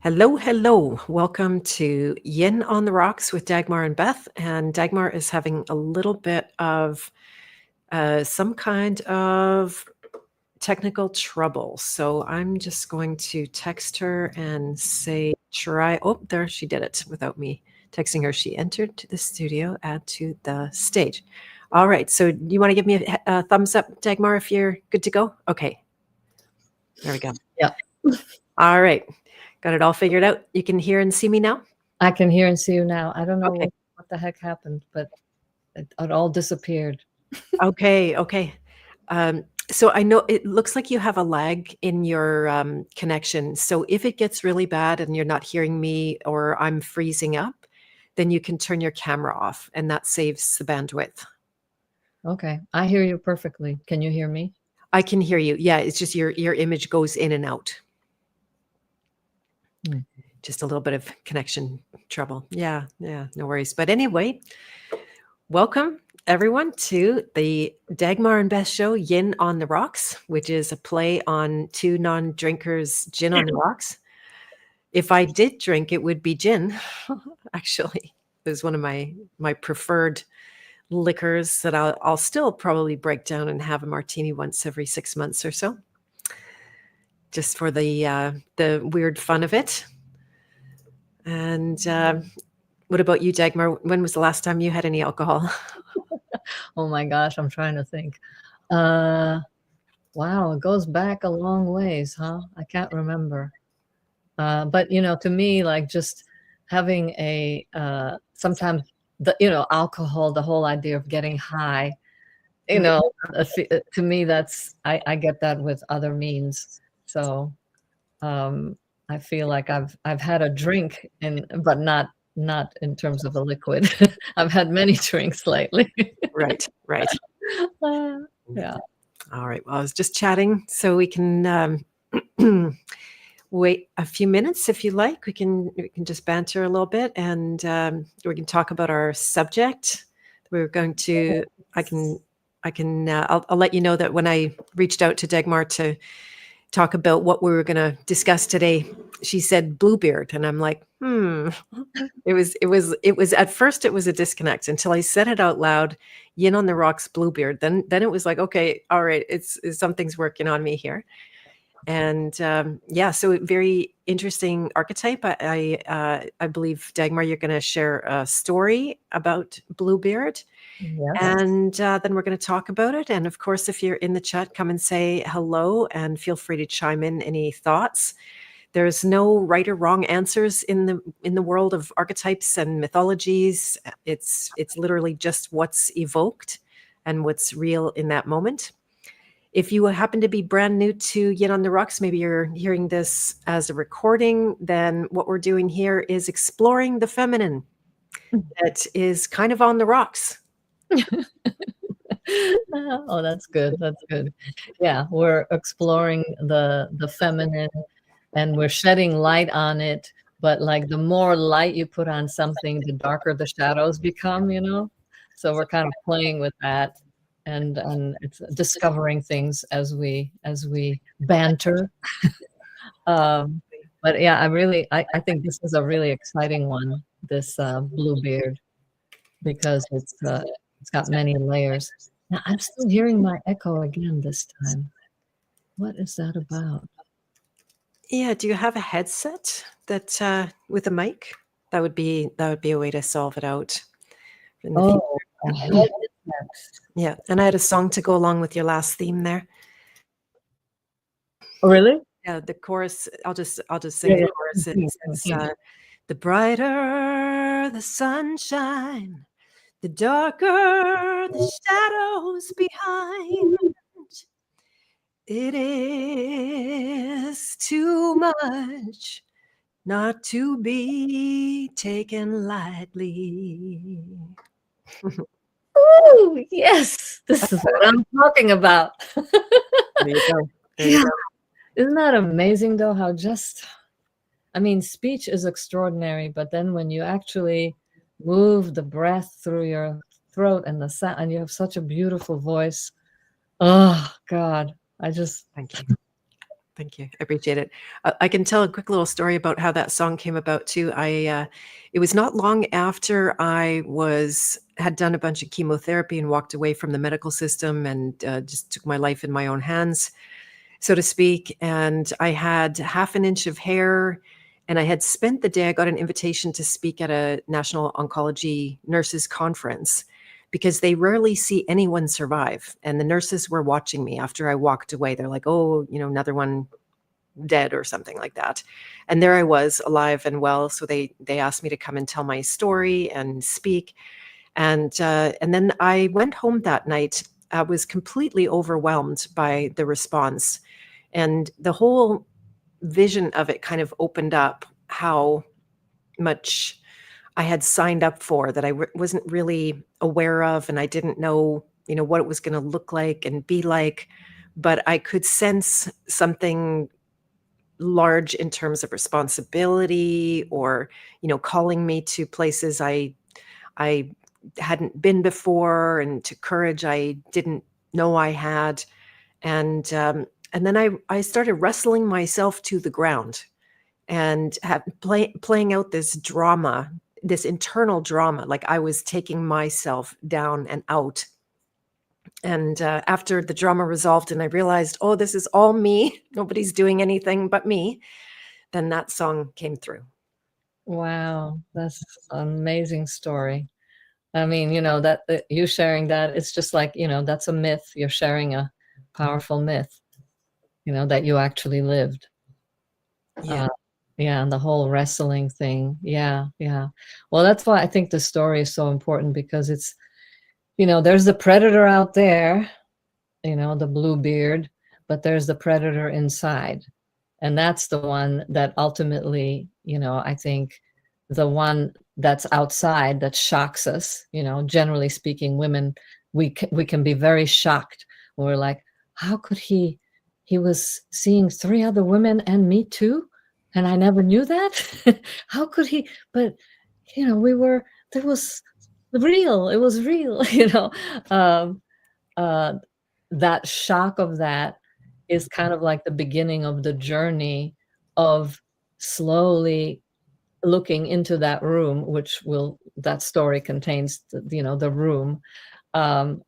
Hello, hello. Welcome to Yin on the Rocks with Dagmar and Beth. And Dagmar is having a little bit of some kind of technical trouble. So I'm just going to text her and say, try. Oh, there, she did it without me texting her. She entered to the studio, add to the stage. All right. So you want to give me a thumbs up, Dagmar, if you're good to go? Okay. There we go. Yeah. All right. Got it all figured out. You can hear and see me now? I can hear and see you now. I don't know Okay. what the heck happened, but it all disappeared. Okay. So I know it looks like you have a lag in your connection. So if it gets really bad and you're not hearing me or I'm freezing up, then you can turn your camera off and that saves the bandwidth. Okay. I hear you perfectly. Can you hear me? I can hear you. Yeah, it's just your image goes in and out. Just a little bit of connection trouble. Yeah, no worries. But anyway, welcome everyone to the Dagmar and Beth show, Yin on the Rocks, which is a play on two non-drinkers' gin on the rocks. If I did drink, it would be gin. Actually, it was one of my preferred liquors that I'll still probably break down and have a martini once every 6 months or so, just for the weird fun of it. And what about you, Dagmar? When was the last time you had any alcohol? Oh my gosh, I'm trying to think. Wow, it goes back a long ways, huh? I can't remember. But to me, like just having a sometimes alcohol, the whole idea of getting high, to me that's I get that with other means. So I feel like I've had a drink but not in terms of a liquid. I've had many drinks lately. Right. Yeah. All right. Well, I was just chatting, so we can wait a few minutes if you like. We can just banter a little bit, and we can talk about our subject. We're going to. I'll let you know that when I reached out to Dagmar to talk about what we were going to discuss today, she said Bluebeard, and I'm like, It was at first it was a disconnect until I said it out loud. Yin on the Rocks, Bluebeard. Then it was like, okay, all right, it's something's working on me here. And so very interesting archetype. I believe, Dagmar, you're going to share a story about Bluebeard. Yes. And then we're going to talk about it. And of course, if you're in the chat, come and say hello and feel free to chime in any thoughts. There's no right or wrong answers in the world of archetypes and mythologies. It's literally just what's evoked and what's real in that moment. If you happen to be brand new to Yin on the Rocks, maybe you're hearing this as a recording, then what we're doing here is exploring the feminine that is kind of on the rocks. Oh, that's good. That's good. Yeah, we're exploring the feminine and we're shedding light on it. But like the more light you put on something, the darker the shadows become, So we're kind of playing with that and it's discovering things as we banter. But yeah, I think this is a really exciting one, this Bluebeard, because it's got many layers. Now I'm still hearing my echo again this time. What is that about? Yeah, do you have a headset that with a mic? That would be a way to solve it out. In the Oh, a headset. yeah, and I had a song to go along with your last theme there. Oh, really? Yeah, the chorus. I'll just sing the chorus. It's the brighter the sunshine, the darker the shadows behind. It is too much not to be taken lightly. Oh, yes. This is what I'm talking about. There you go. Yeah. Isn't that amazing, though, how speech is extraordinary, but then when you actually move the breath through your throat and the sound, and you have such a beautiful voice. Oh, God. Thank you. Thank you. I appreciate it. I can tell a quick little story about how that song came about too. It was not long after I had done a bunch of chemotherapy and walked away from the medical system and just took my life in my own hands, so to speak. And I had half an inch of hair, and I had spent the day. I got an invitation to speak at a national oncology nurses conference because they rarely see anyone survive. And the nurses were watching me after I walked away. They're like, oh, another one dead or something like that. And there I was, alive and well. So they asked me to come and tell my story and speak. And then I went home that night. I was completely overwhelmed by the response, and the whole vision of it kind of opened up how much I had signed up for that I wasn't really aware of, and I didn't know, what it was going to look like and be like, but I could sense something large in terms of responsibility, or calling me to places I hadn't been before, and to courage I didn't know I had. And then I started wrestling myself to the ground and playing out this drama, this internal drama, like I was taking myself down and out. And after the drama resolved and I realized, oh, this is all me, nobody's doing anything but me, then that song came through. Wow, that's an amazing story. I mean, that you sharing that, it's just like, that's a myth. You're sharing a powerful myth, that you actually lived. Yeah. Yeah, and the whole wrestling thing. Yeah, yeah. Well, that's why I think the story is so important, because it's, there's the predator out there, the blue beard, but there's the predator inside. And that's the one that ultimately, I think the one that's outside that shocks us, generally speaking, women, we can be very shocked when we're like, how could he was seeing 3 other women and me too? And I never knew that. How could he? But, there was real, it was real, um, uh, that shock of that is kind of like the beginning of the journey of slowly looking into that room, that story contains the room, um,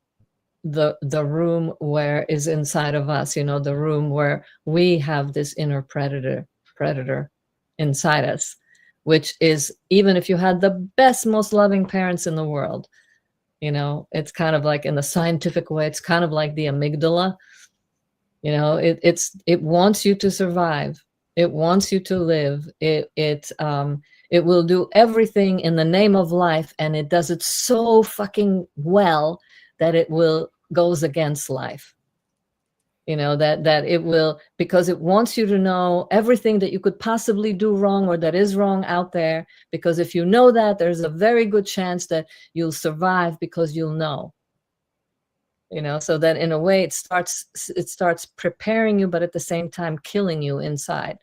the room where is inside of us, the room where we have this inner predator inside us, which is, even if you had the best, most loving parents in the world, it's kind of like, in the scientific way, it's kind of like the amygdala. It wants you to survive. It wants you to live. It will do everything in the name of life, and it does it so fucking well that it goes against life. That it will, because it wants you to know everything that you could possibly do wrong, or that is wrong out there, because if you know that, there's a very good chance that you'll survive, because you'll know. So that in a way it starts preparing you, but at the same time killing you inside.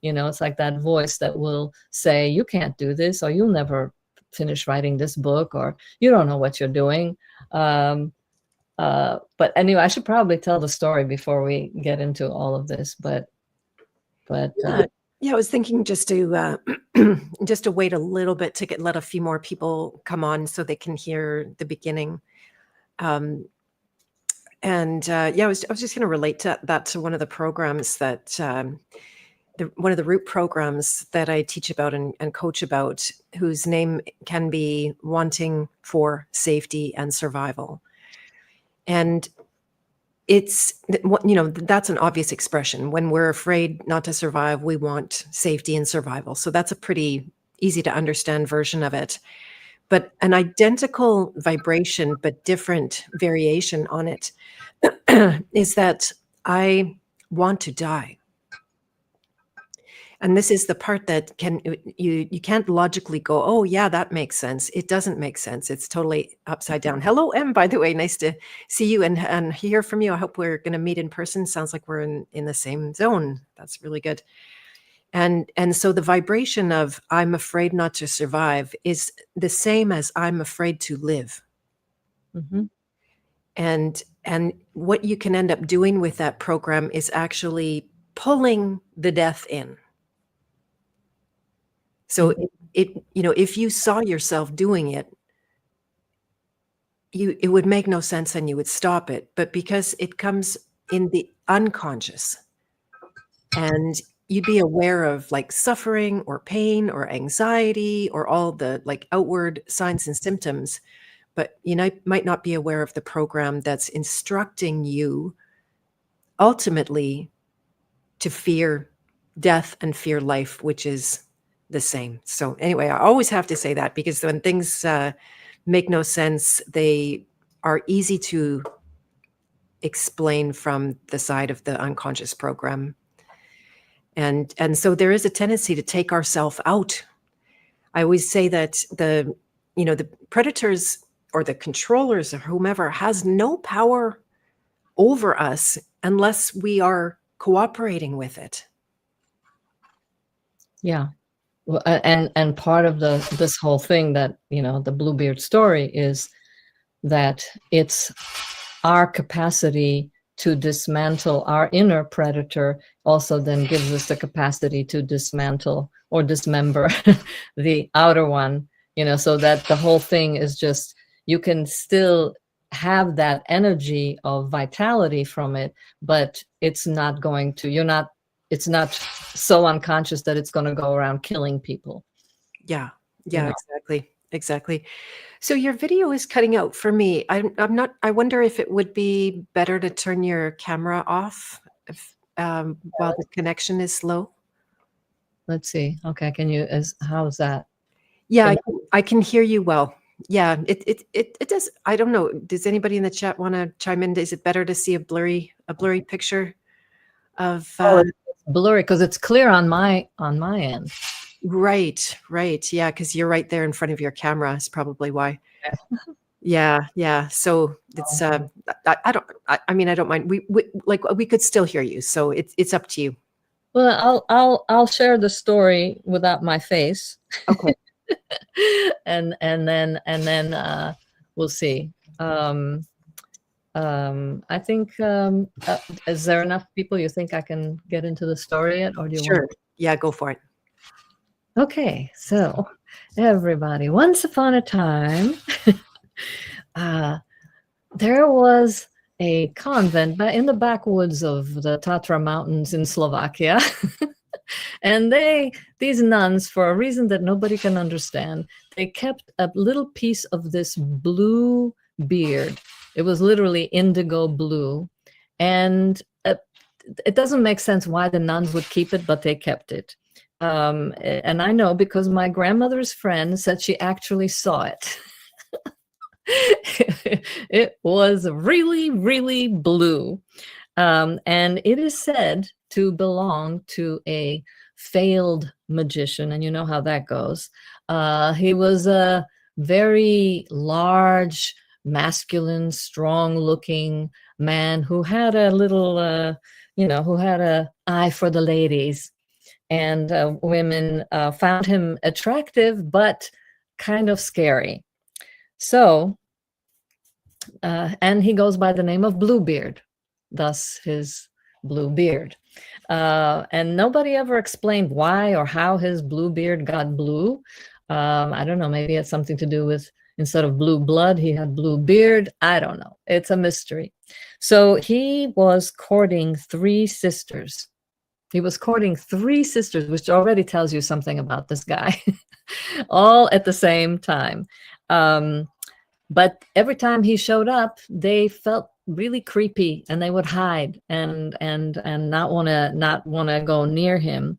It's like that voice that will say, you can't do this, or you'll never finish writing this book, or you don't know what you're doing. But anyway, I should probably tell the story before we get into all of this, but yeah, I was thinking just to just to wait a little bit to let a few more people come on so they can hear the beginning. Yeah, I was just going to relate that to one of the programs that one of the root programs that I teach about and coach about, whose name can be Wanting for Safety and Survival. And it's, that's an obvious expression. When we're afraid not to survive, we want safety and survival. So that's a pretty easy to understand version of it. But an identical vibration, but different variation on it, is that I want to die. And this is the part that you can't logically go, oh yeah, that makes sense. It doesn't make sense. It's totally upside down. Hello, Em, by the way, nice to see you and hear from you. I hope we're going to meet in person. Sounds like we're in the same zone. That's really good. And so the vibration of I'm afraid not to survive is the same as I'm afraid to live. Mm-hmm. And what you can end up doing with that program is actually pulling the death in. So if you saw yourself doing it, it would make no sense and you would stop it. But because it comes in the unconscious, and you'd be aware of like suffering or pain or anxiety or all the like outward signs and symptoms, but you might not be aware of the program that's instructing you ultimately to fear death and fear life, which is the same. So anyway, I always have to say that, because when things make no sense, they are easy to explain from the side of the unconscious program. And so there is a tendency to take ourselves out. I always say that the predators or the controllers or whomever has no power over us unless we are cooperating with it. Yeah. Well, and part of this whole thing that, the Bluebeard story is that it's our capacity to dismantle our inner predator also then gives us the capacity to dismantle or dismember the outer one, so that the whole thing is just, you can still have that energy of vitality from it, but it's not it's not so unconscious that it's going to go around killing people. Yeah, exactly. So your video is cutting out for me. I wonder if it would be better to turn your camera off while the connection is slow. Let's see. Okay, how's that? Yeah, I can hear you well. Yeah, it does. I don't know. Does anybody in the chat want to chime in? Is it better to see a blurry picture of it's blurry because it's clear on my end. Right. Yeah, because you're right there in front of your camera is probably why. Yeah. So it's I don't mind. We could still hear you, so it's up to you. Well, I'll share the story without my face. Okay. and then we'll see. I think is there enough people you think I can get into the story yet, or do you want? Yeah, go for it. Okay, so everybody, once upon a time, there was a convent in the backwoods of the Tatra Mountains in Slovakia. And these nuns, for a reason that nobody can understand, they kept a little piece of this blue beard. It was literally indigo blue. And it doesn't make sense why the nuns would keep it, but they kept it. And I know because my grandmother's friend said she actually saw it. It was really, really blue. And it is said to belong to a failed magician. And you know how that goes. He was a very large, masculine, strong-looking man who had a little, who had an eye for the ladies. And women found him attractive, but kind of scary. So, and he goes by the name of Bluebeard, thus his blue beard. And nobody ever explained why or how his blue beard got blue. I don't know, maybe it had something to do with, instead of blue blood, he had blue beard. I don't know. It's a mystery. So he was courting 3 sisters. He was courting 3 sisters, which already tells you something about this guy, all at the same time. But every time he showed up, they felt really creepy, and they would hide and not want to go near him,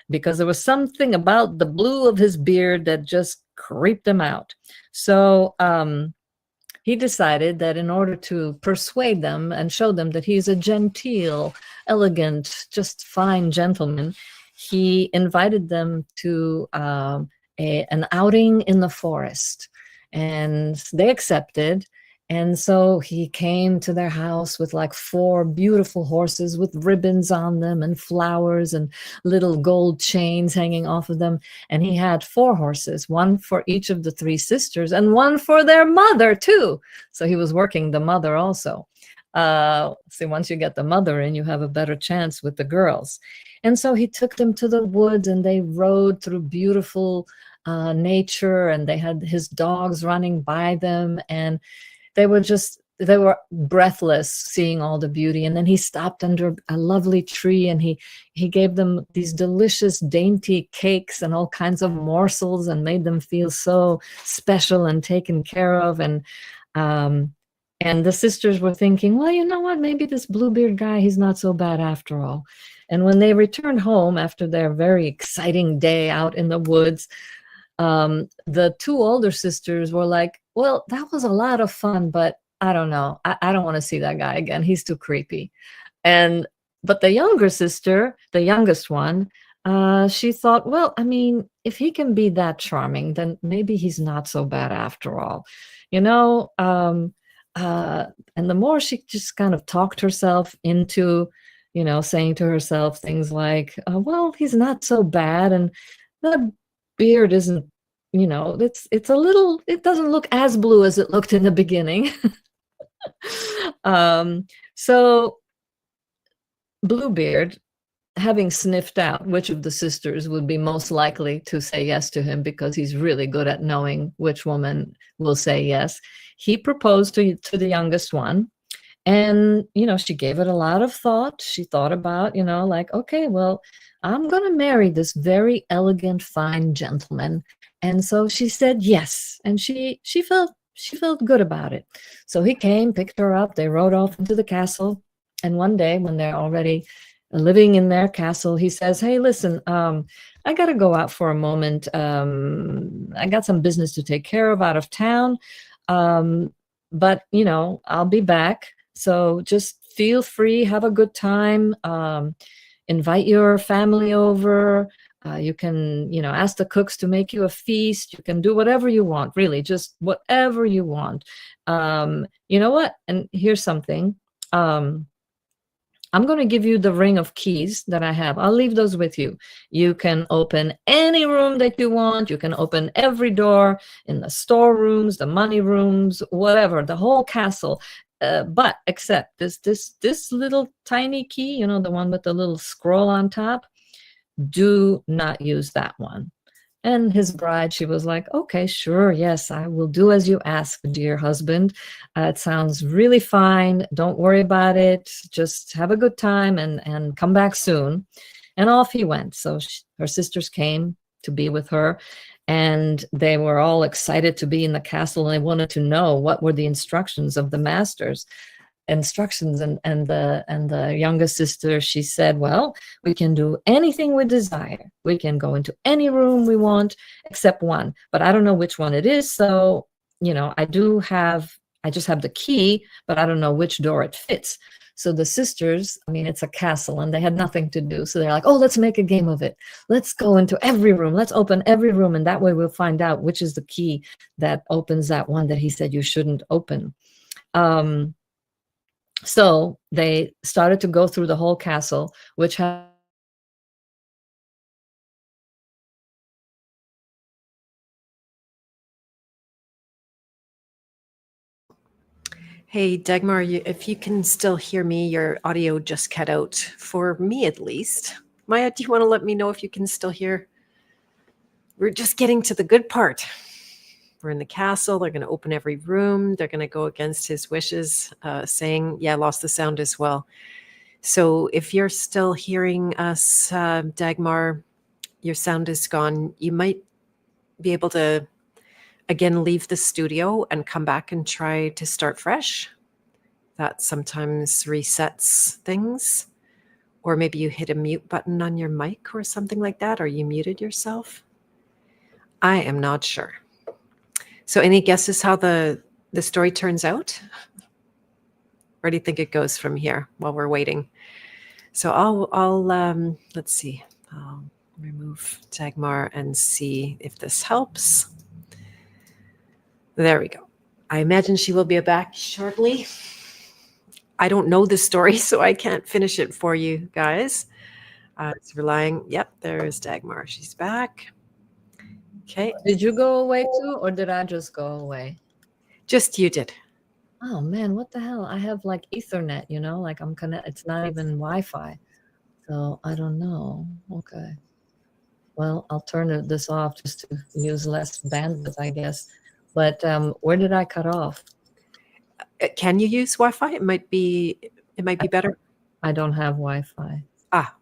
because there was something about the blue of his beard that just creeped them out. So he decided that in order to persuade them and show them that he's a genteel, elegant, just fine gentleman, he invited them to an outing in the forest. And they accepted. And so he came to their house with like 4 beautiful horses with ribbons on them and flowers and little gold chains hanging off of them. And he had 4 horses, 1 for each of the 3 sisters and 1 for their mother too. So he was working the mother also. See, once you get the mother in, you have a better chance with the girls. And so he took them to the woods, and they rode through beautiful nature, and they had his dogs running by them, and they were breathless seeing all the beauty. And then he stopped under a lovely tree, and he gave them these delicious dainty cakes and all kinds of morsels, and made them feel so special and taken care of. And the sisters were thinking, well, you know what, maybe this Bluebeard guy, he's not so bad after all. And when they returned home after their very exciting day out in the woods, the two older sisters were like, well, that was a lot of fun, but I don't know. I don't want to see that guy again. He's too creepy. But the younger sister, the youngest one, she thought, well, I mean, if he can be that charming, then maybe he's not so bad after all. You know, and the more she just kind of talked herself into, you know, saying to herself things like, well, he's not so bad. And the beard isn't, you know, it's a little, it doesn't look as blue as it looked in the beginning. So Bluebeard, having sniffed out which of the sisters would be most likely to say yes to him, because he's really good at knowing which woman will say yes, he proposed to the youngest one. And, you know, she gave it a lot of thought. She thought about, you know, like, okay, well, I'm going to marry this very elegant, fine gentleman. And so she said yes. And she felt good about it. So he came, picked her up. They rode off into the castle. And one day, when they're already living in their castle, he says, hey, listen, I got to go out for a moment. I got some business to take care of out of town. But, you know, I'll be back. So just feel free, have a good time, invite your family over. You can, you know, ask the cooks to make you a feast. You can do whatever you want, really, just whatever you want. You know what? And here's something. I'm going to give you the ring of keys that I have. I'll leave those with you. You can open any room that you want. You can open every door in the storerooms, the money rooms, whatever, the whole castle. But except this little tiny key, you know, the one with the little scroll on top, do not use that one. And his bride, she was like, okay, sure, yes, I will do as you ask, dear husband. It sounds really fine. Don't worry about it. Just have a good time and come back soon. And off he went. So her sisters came to be with her, and they were all excited to be in the castle, and they wanted to know what were the instructions of the masters. And the youngest sister, she said, well, we can do anything we desire. We can go into any room we want except one, but I don't know which one it is. So, you know, I just have the key, but I don't know which door it fits. So the sisters, I mean, it's a castle and they had nothing to do. So they're like, oh, let's make a game of it. Let's go into every room. Let's open every room. And that way we'll find out which is the key that opens that one that he said you shouldn't open. So they started to go through the whole castle, which had Hey, Dagmar, if you can still hear me, your audio just cut out, for me at least. Maya, do you want to let me know if you can still hear? We're just getting to the good part. We're in the castle. They're going to open every room. They're going to go against his wishes, saying, yeah, I lost the sound as well. So if you're still hearing us, Dagmar, your sound is gone. You might be able to, again, leave the studio and come back and try to start fresh. That sometimes resets things. Or maybe you hit a mute button on your mic or something like that, or you muted yourself. I am not sure. So any guesses how the story turns out? Where do you think it goes from here while we're waiting? So I'll let's see. I'll remove Dagmar and see if this helps. There we go. I imagine she will be back shortly. I don't know the story, so I can't finish it for you guys. It's relying. Yep, there's Dagmar. She's back. Okay. Did you go away too, or did I just go away? Just you did. Oh man, what the hell? I have like Ethernet, like I'm connect. It's not even Wi-Fi, so I don't know. Okay, well, I'll turn this off just to use less bandwidth, I guess. But where did I cut off? Can you use Wi-Fi? It might be better. I don't have Wi-Fi.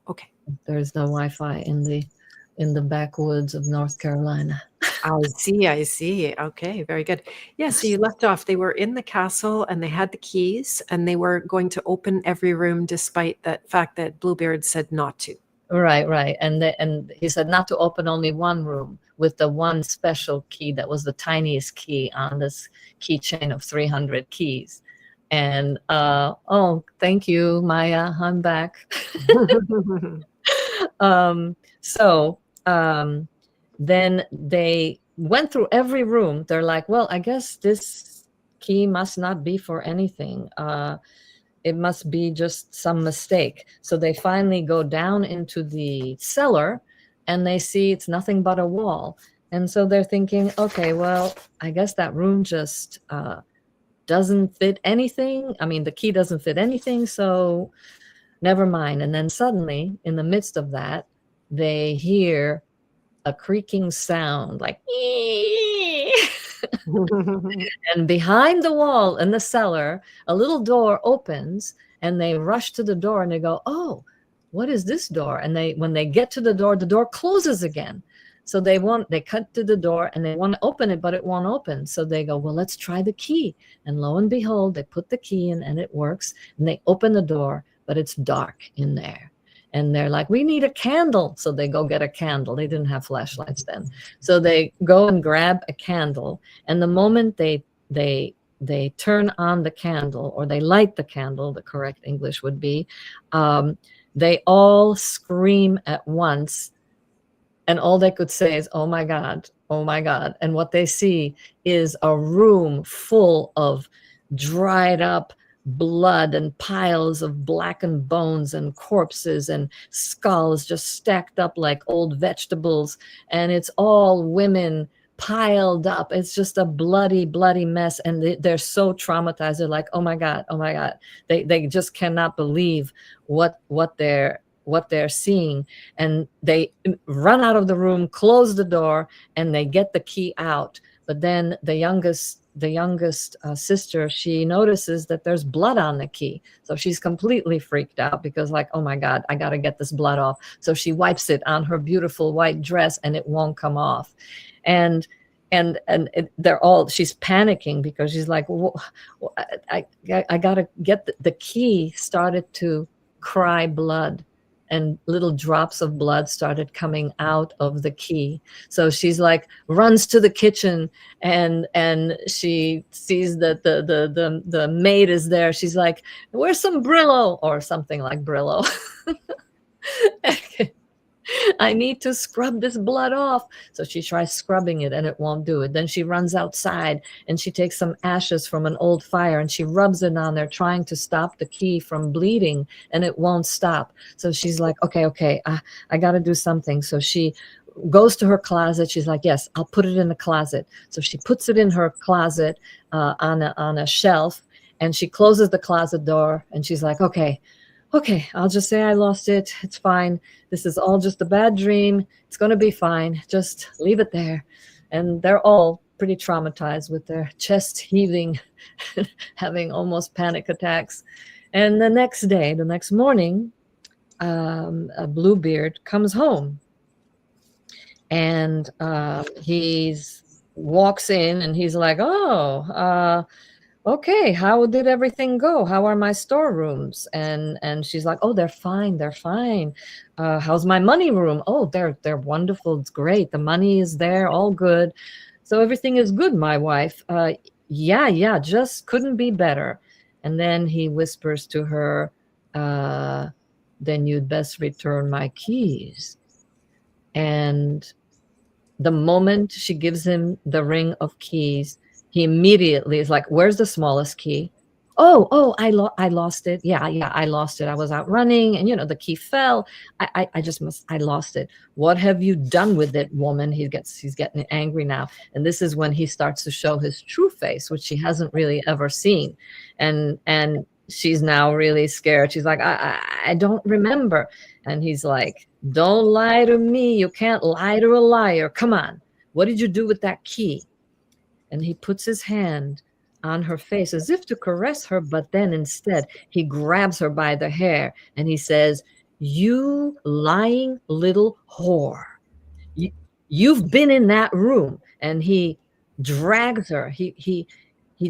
Okay. There's no Wi-Fi in the backwoods of North Carolina. I see. Okay, very good. Yeah, so you left off. They were in the castle and they had the keys and they were going to open every room despite that fact that Bluebeard said not to. Right. And he said not to open only one room with the one special key that was the tiniest key on this keychain of 300 keys. And oh, thank you, Maya. I'm back. So then they went through every room. They're like, well, I guess this key must not be for anything. It must be just some mistake. So they finally go down into the cellar and they see it's nothing but a wall. And so they're thinking, okay, well, I guess that room just doesn't fit anything. I mean, the key doesn't fit anything, so never mind. And then suddenly, in the midst of that, they hear a creaking sound like, and behind the wall in the cellar, a little door opens and they rush to the door and they go, oh, what is this door? And when they get to the door closes again. So they cut to the door and they want to open it, but it won't open. So they go, well, let's try the key. And lo and behold, they put the key in and it works. And they open the door, but it's dark in there. And they're like, we need a candle. So they go get a candle. They didn't have flashlights then. So they go and grab a candle. And the moment they turn on the candle, or they light the candle, the correct English would be, they all scream at once. And all they could say is, oh my God, oh my God. And what they see is a room full of dried up blood and piles of blackened bones and corpses and skulls just stacked up like old vegetables. And it's all women piled up. It's just a bloody, bloody mess. And they're so traumatized. They're like, oh my God, oh my God. They just cannot believe what they're seeing. And they run out of the room, close the door, and they get the key out. But then the youngest sister, she notices that there's blood on the key. So she's completely freaked out because like, oh my God, I got to get this blood off. So she wipes it on her beautiful white dress and it won't come off. And she's panicking because she's like, well, I got to get the key started to cry blood. And little drops of blood started coming out of the key. So she's like, runs to the kitchen and she sees that the maid is there. She's like, where's some Brillo, or something like Brillo. I need to scrub this blood off. So she tries scrubbing it and it won't do it. Then she runs outside and she takes some ashes from an old fire and she rubs it on there, trying to stop the key from bleeding, and it won't stop. So she's like, okay, I got to do something. So she goes to her closet. She's like, yes, I'll put it in the closet. So she puts it in her closet on a shelf, and she closes the closet door and she's like, okay, I'll just say I lost it. It's fine. This is all just a bad dream. It's going to be fine. Just leave it there. And they're all pretty traumatized with their chest heaving, having almost panic attacks. And the next morning, a Bluebeard comes home. And he walks in and he's like, oh, okay, how did everything go? How are my storerooms? And she's like, oh, they're fine. How's my money room? Oh, they're wonderful. It's great. The money is there, all good. So everything is good, my wife. Yeah, just couldn't be better. And then he whispers to her, then you'd best return my keys. And the moment she gives him the ring of keys, he immediately is like, where's the smallest key? I lost it. Yeah, I lost it. I was out running, and the key fell. I lost it. What have you done with it, woman? He's getting angry now, and this is when he starts to show his true face, which she hasn't really ever seen, and she's now really scared. She's like, I don't remember, and he's like, don't lie to me. You can't lie to a liar. Come on, what did you do with that key? And he puts his hand on her face as if to caress her, but then instead he grabs her by the hair and he says, you lying little whore. You, you've been in that room. And he drags her. He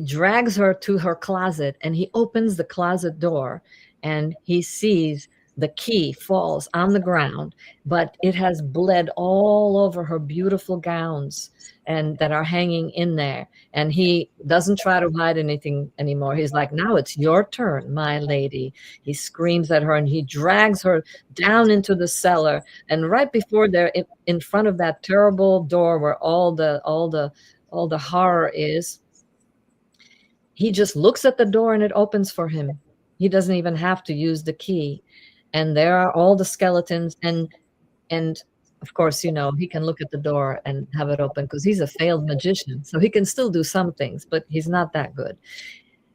drags her to her closet, and he opens the closet door, and he sees the key falls on the ground, but it has bled all over her beautiful gowns and that are hanging in there. And he doesn't try to hide anything anymore. He's like, now it's your turn, my lady. He screams at her and he drags her down into the cellar. And right before they're in front of that terrible door where all the horror is, he just looks at the door and it opens for him. He doesn't even have to use the key. And there are all the skeletons. And of course, he can look at the door and have it open because he's a failed magician. So he can still do some things, but he's not that good.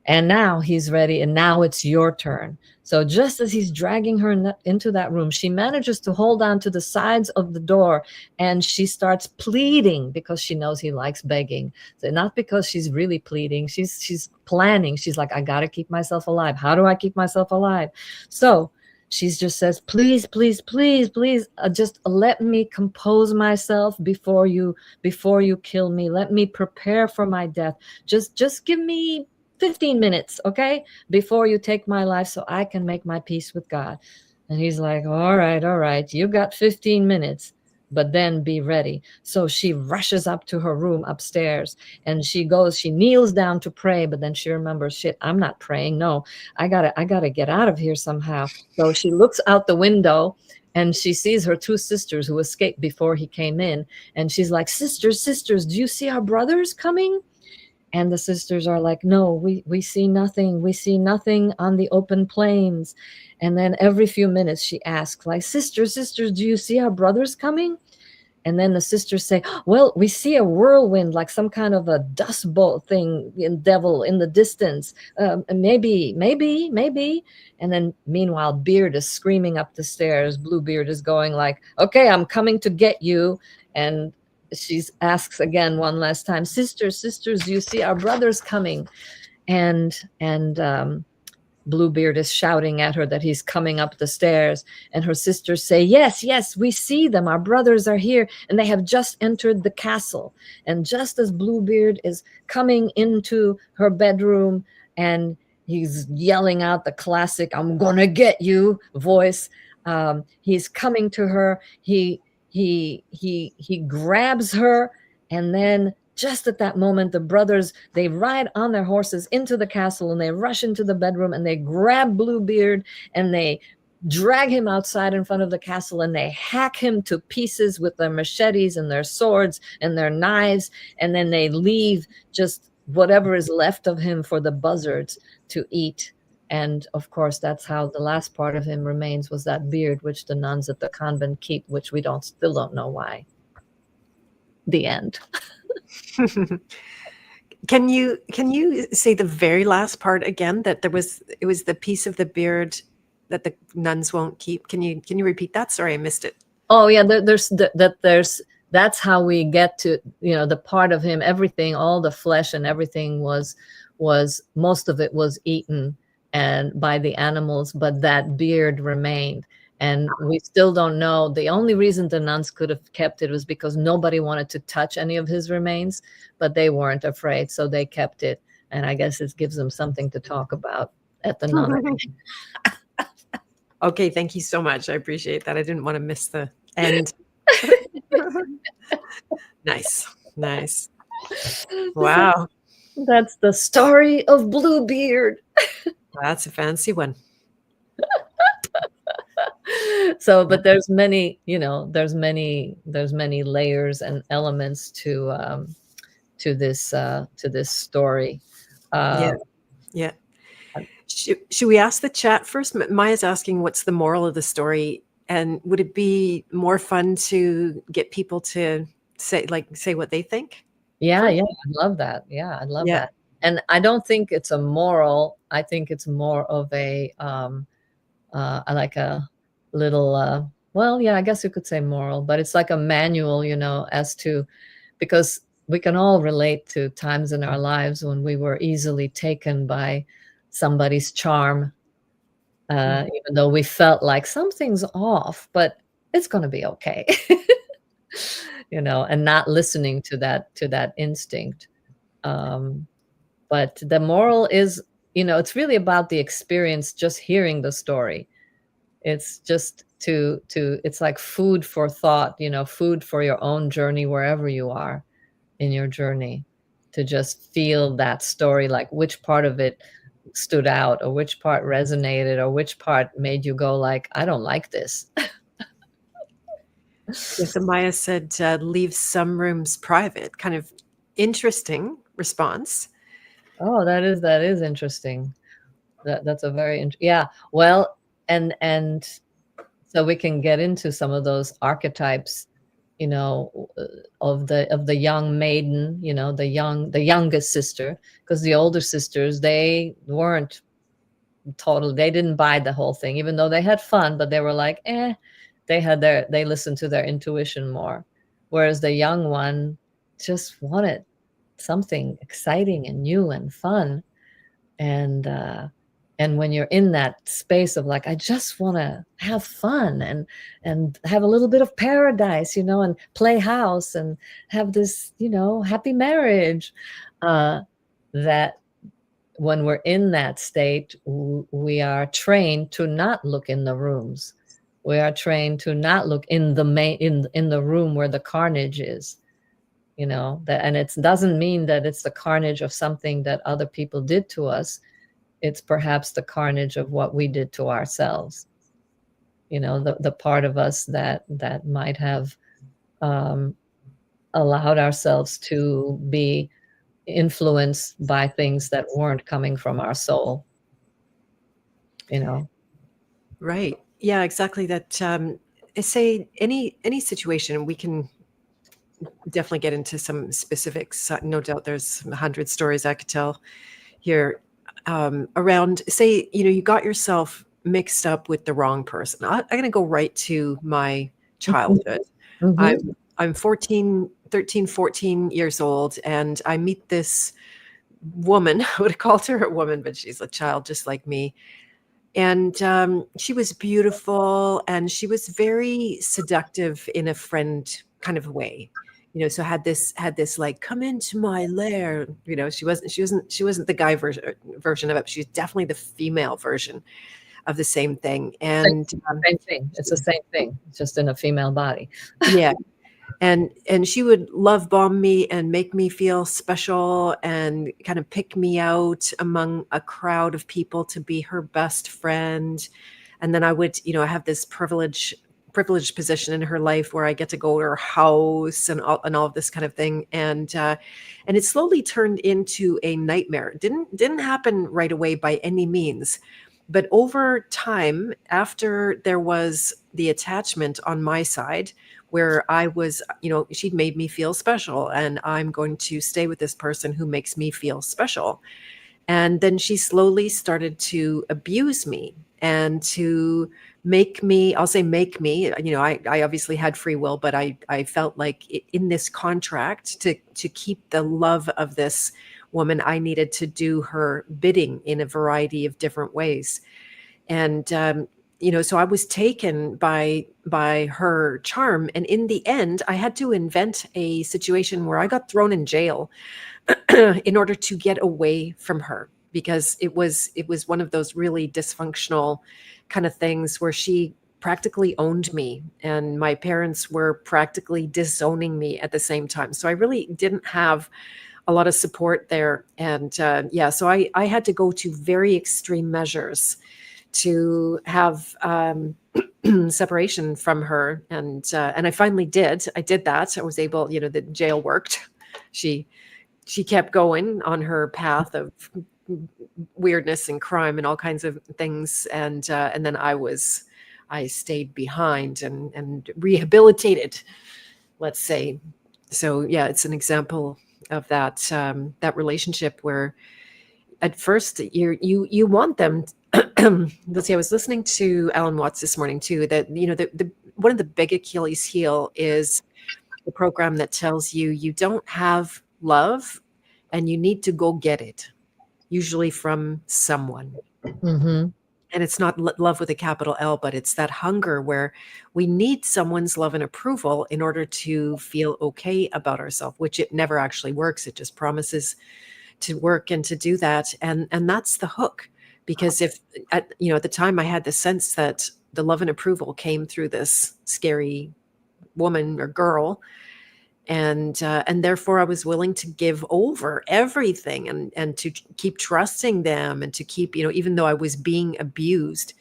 And now he's ready. And now it's your turn. So just as he's dragging her into that room, she manages to hold on to the sides of the door, and she starts pleading because she knows he likes begging. So not because she's really pleading. She's planning. She's like, I got to keep myself alive. How do I keep myself alive? So she just says, please, please, please, please, just let me compose myself before you kill me. Let me prepare for my death. Just give me 15 minutes, okay, before you take my life so I can make my peace with God. And he's like, all right, you got 15 minutes, but then be ready. So she rushes up to her room upstairs, and she kneels down to pray, but then she remembers, shit, I'm not praying. No, I gotta get out of here somehow. So she looks out the window and she sees her two sisters who escaped before he came in. And she's like, sisters, do you see our brothers coming? And the sisters are like, no, we see nothing. We see nothing on the open plains. And then every few minutes she asks, like, sisters, do you see our brothers coming? And then the sisters say, well, we see a whirlwind, like some kind of a dust bowl thing, devil in the distance. Maybe. And then meanwhile, Beard is screaming up the stairs. Bluebeard is going like, okay, I'm coming to get you. And she asks again one last time, sisters, do you see our brothers coming? And Bluebeard is shouting at her that he's coming up the stairs. And her sisters say, yes, we see them. Our brothers are here, and they have just entered the castle. And just as Bluebeard is coming into her bedroom and he's yelling out the classic, I'm gonna get you voice, he's coming to her. He grabs her, and then just at that moment, the brothers, they ride on their horses into the castle, and they rush into the bedroom, and they grab Bluebeard, and they drag him outside in front of the castle, and they hack him to pieces with their machetes and their swords and their knives, and then they leave just whatever is left of him for the buzzards to eat. And of course, that's how the last part of him remains, was that beard, which the nuns at the convent keep, which we still don't know why. The end. Can you say the very last part again? That it was the piece of the beard that the nuns won't keep. Can you repeat that? Sorry, I missed it. Oh yeah, that's how we get to the part of him. Everything, all the flesh and everything was most of it was eaten and by the animals, but that beard remained. And we still don't know. The only reason the nuns could have kept it was because nobody wanted to touch any of his remains, but they weren't afraid, so they kept it. And I guess it gives them something to talk about at the nun. Okay, thank you so much. I appreciate that. I didn't want to miss the end. Nice. Wow. That's the story of Bluebeard. That's a fancy one. So, but there's many layers and elements to this story. Yeah. Should we ask the chat first? Maya's asking, what's the moral of the story? And would it be more fun to get people to say what they think Yeah, first? yeah, I love that. Yeah, I love Yeah. that. And I don't think it's a moral. I think it's more of a like a little well, yeah, I guess you could say moral, but it's like a manual, as to, because we can all relate to times in our lives when we were easily taken by somebody's charm, even though we felt like something's off, but it's going to be okay. And not listening to that instinct. Um, but the moral is, it's really about the experience, just hearing the story. It's just it's like food for thought, food for your own journey, wherever you are in your journey, to just feel that story, like which part of it stood out, or which part resonated, or which part made you go like, I don't like this. Yes, so Maya said, leave some rooms private. Kind of interesting response. Oh, that is interesting. That's a very yeah. Well, and so we can get into some of those archetypes, of the young maiden, the youngest sister, because the older sisters, they weren't they didn't buy the whole thing, even though they had fun, but they were like, they listened to their intuition more, whereas the young one just wanted something exciting and new and fun. And when you're in that space of like, I just want to have fun and have a little bit of paradise, and play house and have this, happy marriage, that when we're in that state, we are trained to not look in the rooms. We are trained to not look in the room where the carnage is. And it doesn't mean that it's the carnage of something that other people did to us. It's perhaps the carnage of what we did to ourselves. The part of us that might have allowed ourselves to be influenced by things that weren't coming from our soul. Right. Yeah, exactly. That say any situation, we can definitely get into some specifics. No doubt there's 100 stories I could tell here around, say, you got yourself mixed up with the wrong person. I'm going to go right to my childhood. Mm-hmm. I'm 13, 14 years old, and I meet this woman. I would have called her a woman, but she's a child just like me. And she was beautiful, and she was very seductive in a friend kind of way. So had this like, come into my lair. She wasn't the guy version of it. She's definitely the female version of the same thing. And Same thing. It's the same thing, just in a female body. yeah. And she would love bomb me and make me feel special and kind of pick me out among a crowd of people to be her best friend. And then I would, have this privileged position in her life where I get to go to her house and all of this kind of thing. And it slowly turned into a nightmare. It didn't happen right away by any means. But over time, after there was the attachment on my side, where I was, she'd made me feel special, and I'm going to stay with this person who makes me feel special. And then she slowly started to abuse me and to make me, I'll say make me, I obviously had free will, but I felt like in this contract to keep the love of this woman, I needed to do her bidding in a variety of different ways. And, so I was taken by her charm. And in the end, I had to invent a situation where I got thrown in jail in order to get away from her, because it was one of those really dysfunctional kind of things where she practically owned me and my parents were practically disowning me at the same time. So I really didn't have a lot of support there. And so I had to go to very extreme measures to have separation from her. And I finally did. I did that. I was able, the jail worked. She kept going on her path of weirdness and crime and all kinds of things, and then I stayed behind and rehabilitated, let's say. So yeah, it's an example of that that relationship where at first you want them. Let's see. I was listening to Alan Watts this morning too. That the one of the big Achilles heel is the program that tells you you don't have love, and you need to go get it, usually from someone. Mm-hmm. And it's not love with a capital L, but it's that hunger where we need someone's love and approval in order to feel okay about ourselves, which it never actually works. It just promises to work and to do that. And that's the hook. Because if at the time I had the sense that the love and approval came through this scary woman or girl, and therefore I was willing to give over everything and to keep trusting them and to keep, even though I was being abused.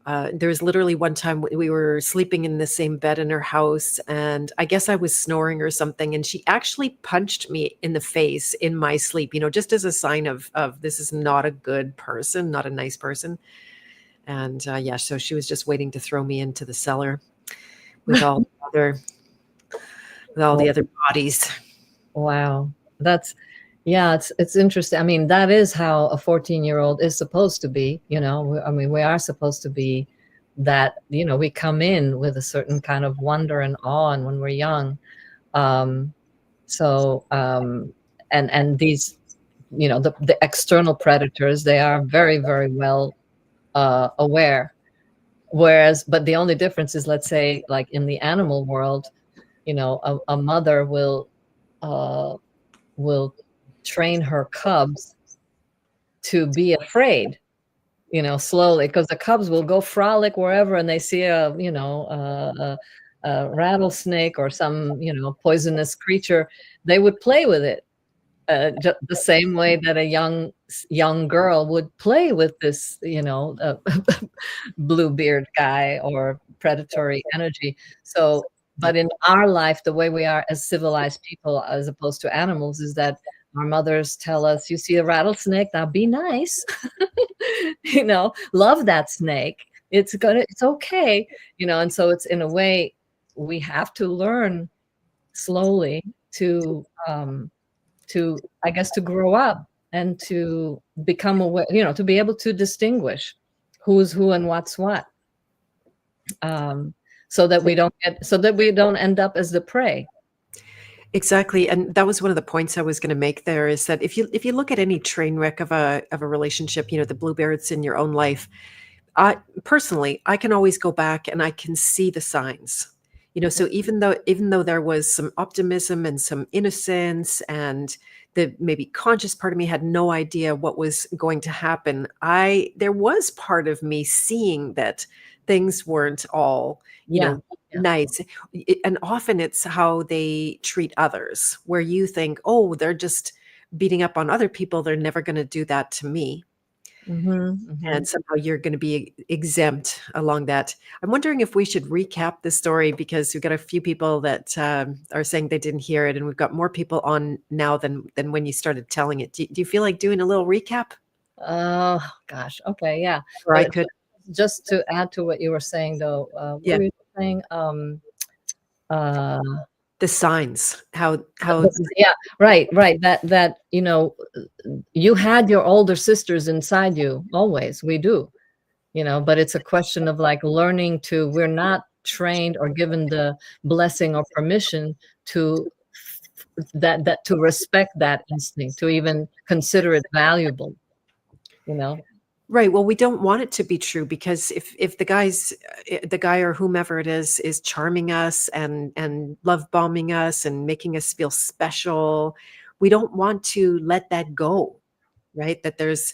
There was literally one time we were sleeping in the same bed in her house, and I guess I was snoring or something, and she actually punched me in the face in my sleep, just as a sign of this is not a good person, not a nice person. And yeah, so she was just waiting to throw me into the cellar with all the other with all the other bodies. Wow. That's, yeah, it's interesting. I mean, that is how a 14-year-old is supposed to be, I mean, we are supposed to be that, we come in with a certain kind of wonder and awe and when we're young. So, and these, the external predators, they are very, very well aware. Whereas, but the only difference is, let's say, like in the animal world, a mother will train her cubs to be afraid, slowly, because the cubs will go frolic wherever and they see a rattlesnake or some, poisonous creature. They would play with it, the same way that a young girl would play with this, bluebeard guy or predatory energy. So, but in our life, the way we are as civilized people, as opposed to animals, is that our mothers tell us, you see a rattlesnake, now be nice, love that snake. It's okay, and so it's, in a way, we have to learn slowly I guess, to grow up and to become aware, to be able to distinguish who's who and what's what. So that we don't end up as the prey. Exactly. And that was one of the points I was going to make there, is that if you look at any train wreck of a relationship, the bluebirds in your own life, I can always go back and I can see the signs. So even though there was some optimism and some innocence, and the maybe conscious part of me had no idea what was going to happen, there was part of me seeing that things weren't all, Yeah. nice. And often it's how they treat others, where you think, oh, they're just beating up on other people, they're never going to do that to me. And somehow you're going to be exempt along that. I'm wondering if we should recap the story, because we've got a few people that are saying they didn't hear it, and we've got more people on now than when you started telling it. Do you feel like doing a little recap? Oh gosh. Okay. Yeah. Or I could. Just to add to what you were saying, though, what Yeah. were you saying? The signs, how Yeah, right. That you had your older sisters inside you always. We do, but it's a question of, like, learning to. We're not trained or given the blessing or permission to to respect that instinct, to even consider it valuable. Right. Well, we don't want it to be true, because if the guy or whomever it is charming us and love bombing us and making us feel special, we don't want to let that go. Right. That there's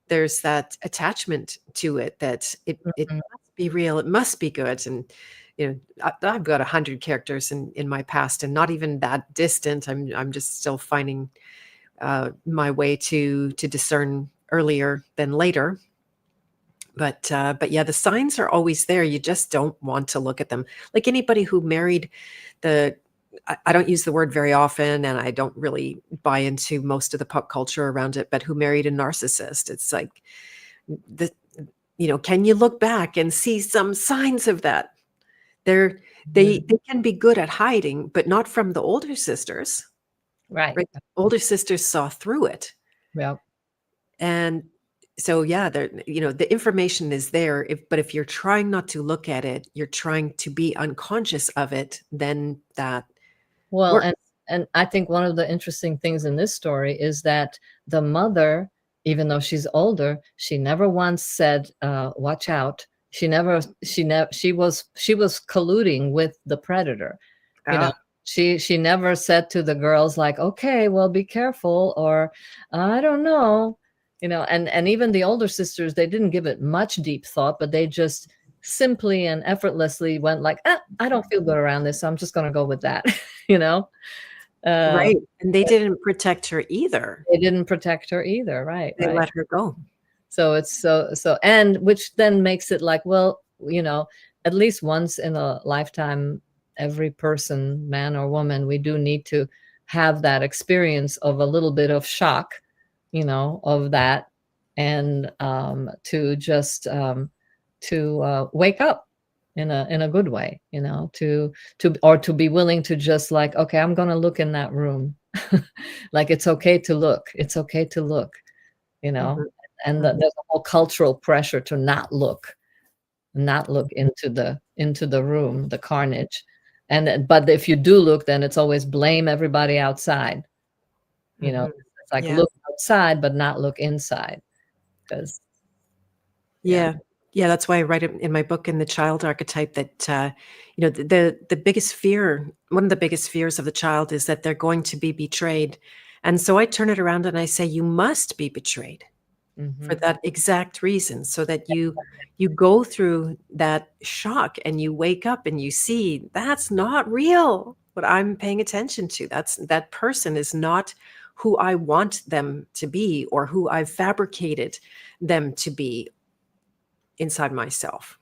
that attachment to it, that it Mhm. must be real, it must be good. And I've got 100 characters in my past, and not even that distant. I'm just still finding my way to discern earlier than later. But yeah, the signs are always there. You just don't want to look at them. Like anybody who married the I don't use the word very often, and I don't really buy into most of the pop culture around it, but who married a narcissist? It's like the can you look back and see some signs of that? They're they can be good at hiding, but not from the older sisters, Right. right? Older sisters saw through it. Yep. And so, yeah, the information is there. But if you're trying not to look at it, you're trying to be unconscious of it, then that Well, works. and I think one of the interesting things in this story is that the mother, even though she's older, she never once said, "Watch out." She was colluding with the predator. You know, Ah, she never said to the girls like, "Okay, well, be careful," or "I don't know." And even the older sisters, they didn't give it much deep thought, but they just simply and effortlessly went like, I don't feel good around this, so I'm just going to go with that. you know uh, right. And they didn't protect her either. they didn't protect her either. Right, They right. let her go. So it's and which then makes it like, well, at least once in a lifetime, every person, man or woman, we do need to have that experience of a little bit of shock, of that, and to just to wake up in a good way, to be willing to just like, okay, I'm going to look in that room. Like, it's okay to look. It's okay to look, you know Mhm, and mhm, there's a whole cultural pressure to not look into the room, the carnage. But if you do look, then it's always blame everybody outside. mhm. It's like, Yeah. look outside but not look inside, because yeah. Yeah. Yeah, that's why I write it in my book in the child archetype that the biggest fear, one of the biggest fears of the child is that they're going to be betrayed. And so I turn it around and I say you must be betrayed for Hmm. that exact reason, so that you go through that shock and you wake up and you see that's not real. What I'm paying attention to, that person is not who I want them to be or who I've fabricated them to be inside myself.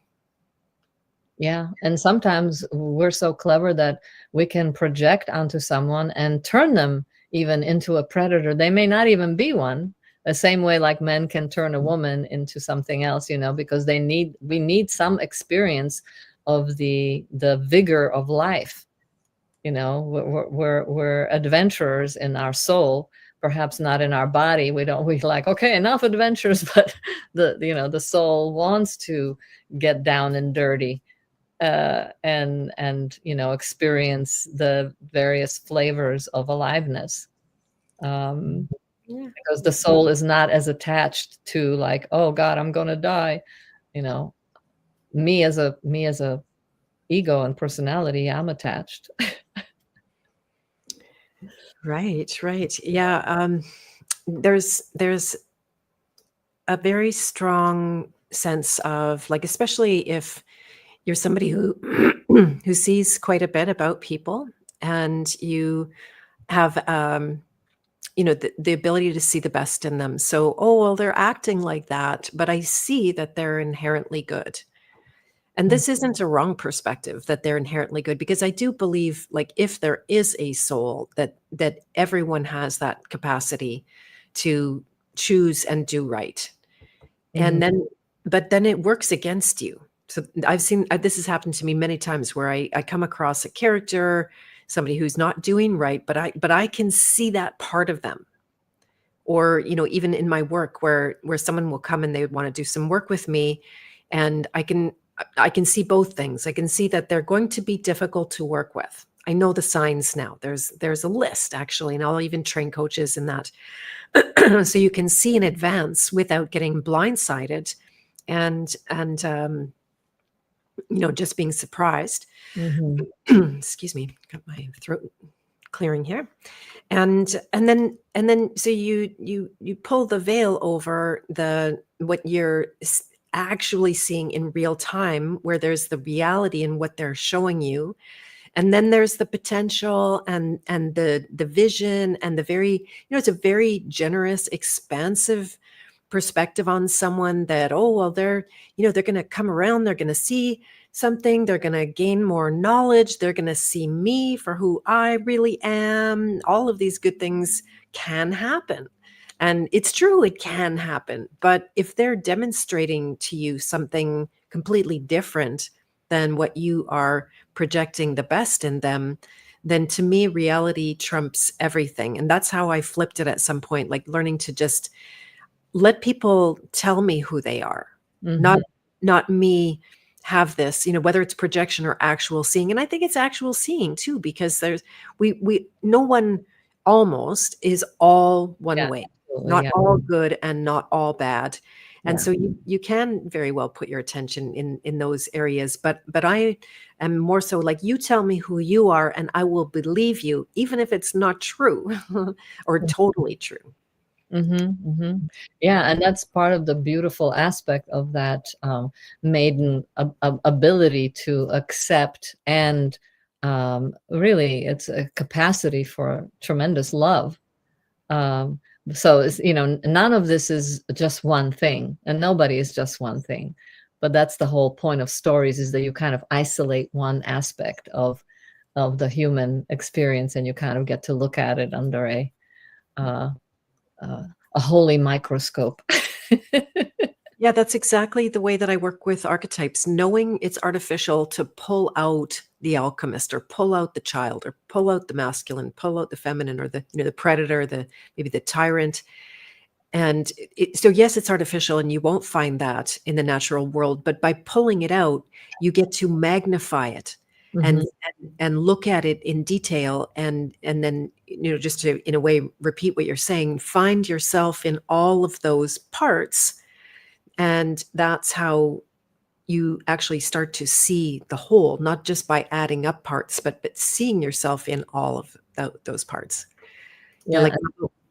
Yeah, and sometimes we're so clever that we can project onto someone and turn them even into a predator. They may not even be one. The same way like men can turn a woman into something else, because we need some experience of the vigor of life. We're adventurers in our soul, perhaps not in our body. We like, okay, enough adventures, but the soul wants to get down and dirty, and experience the various flavors of aliveness, Yeah. because the soul is not as attached to like, oh God, I'm gonna die. you know me as a ego and personality, I'm attached. Right, right. Yeah, there's a very strong sense of like, especially if you're somebody who who sees quite a bit about people, and you have the ability to see the best in them. So, oh well, they're acting like that, but I see that they're inherently good. And Mm. this isn't a wrong perspective that they're inherently good, because I do believe, like, if there is a soul, that everyone has that capacity to choose and do right. Mhm. And then but then it works against you. So I've seen this has happened to me many times where I come across a character, somebody who's not doing right, but I can see that part of them. Or, even in my work where someone will come and they want to do some work with me, and I can see both things. I can see that they're going to be difficult to work with. I know the signs now. There's a list actually, and I'll even train coaches in that. So you can see in advance without getting blindsided, and just being surprised. Mhm. Excuse me, got my throat clearing here. And then so you pull the veil over the what you're actually seeing in real time, where there's the reality in what they're showing you, and then there's the potential and the vision and the very, it's a very generous, expansive perspective on someone that, oh well, they're going to come around, they're going to see something. They're going to gain more knowledge. They're going to see me for who I really am. All of these good things can happen. And it's true, it can happen. But if they're demonstrating to you something completely different than what you are projecting the best in them, then to me, reality trumps everything. And that's how I flipped it at some point, like learning to just let people tell me who they are, Mm-hmm. not not me have this, whether it's projection or actual seeing. And I think it's actual seeing too, because we no one almost is all one Yeah, way, absolutely. not Yeah. all good and not all bad. And Yeah. so you can very well put your attention in those areas, but I am more so like, you tell me who you are and I will believe you even if it's not true or totally true. Mm-hmm, mm-hmm. Yeah, and that's part of the beautiful aspect of that maiden ability to accept and really, it's a capacity for tremendous love. Um, so it's, none of this is just one thing, and nobody is just one thing. But that's the whole point of stories, is that you kind of isolate one aspect of the human experience, and you kind of get to look at it under uh, uh, a holy microscope. Yeah, that's exactly the way that I work with archetypes, knowing it's artificial to pull out the alchemist or pull out the child or pull out the masculine, pull out the feminine or the predator, maybe the tyrant. And so yes, it's artificial and you won't find that in the natural world, but by pulling it out, you get to magnify it and Mhm. and look at it in detail and then just to in a way repeat what you're saying, find yourself in all of those parts, and that's how you actually start to see the whole, not just by adding up parts, but seeing yourself in all of those parts. Yeah, Yeah, like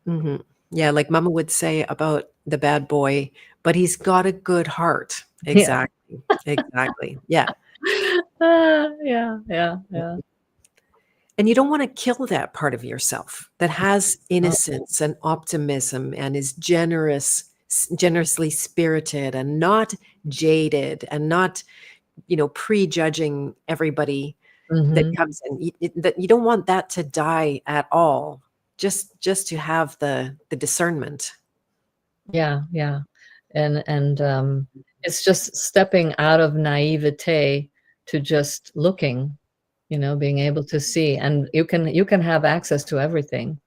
mhm. Yeah, like Mama would say about the bad boy, but he's got a good heart. yeah. Exactly. Exactly. Yeah. Yeah, yeah, yeah. And you don't want to kill that part of yourself that has Oh, innocence and optimism and is generously spirited and not jaded and not prejudging everybody that mhm. comes in. That you don't want that to die at all. Just to have the discernment. Yeah, yeah. And it's just stepping out of naivete to just looking, being able to see. And you can have access to everything,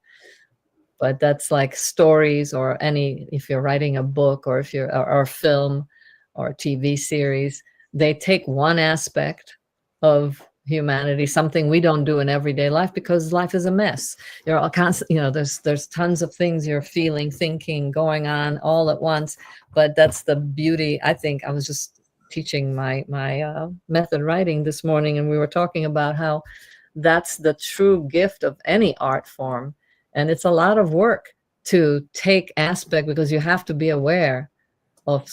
but that's like stories, or any, if you're writing a book, or if you're or film or TV series, they take one aspect of humanity, something we don't do in everyday life, because life is a mess. You're all constant, there's tons of things you're feeling, thinking, going on all at once. But that's the beauty. I think I was just teaching my method writing this morning, and we were talking about how that's the true gift of any art form. And it's a lot of work to take aspect, because you have to be aware of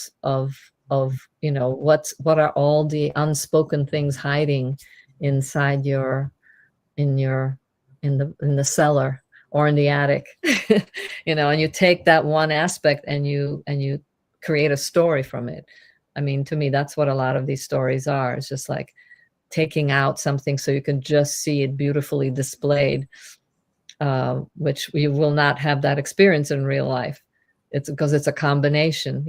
what are all the unspoken things hiding inside in your in the cellar or in the attic. And you take that one aspect, and you create a story from it. I mean, to me, that's what a lot of these stories are. It's just like taking out something so you can just see it beautifully displayed, which we will not have that experience in real life. It's because it's a combination.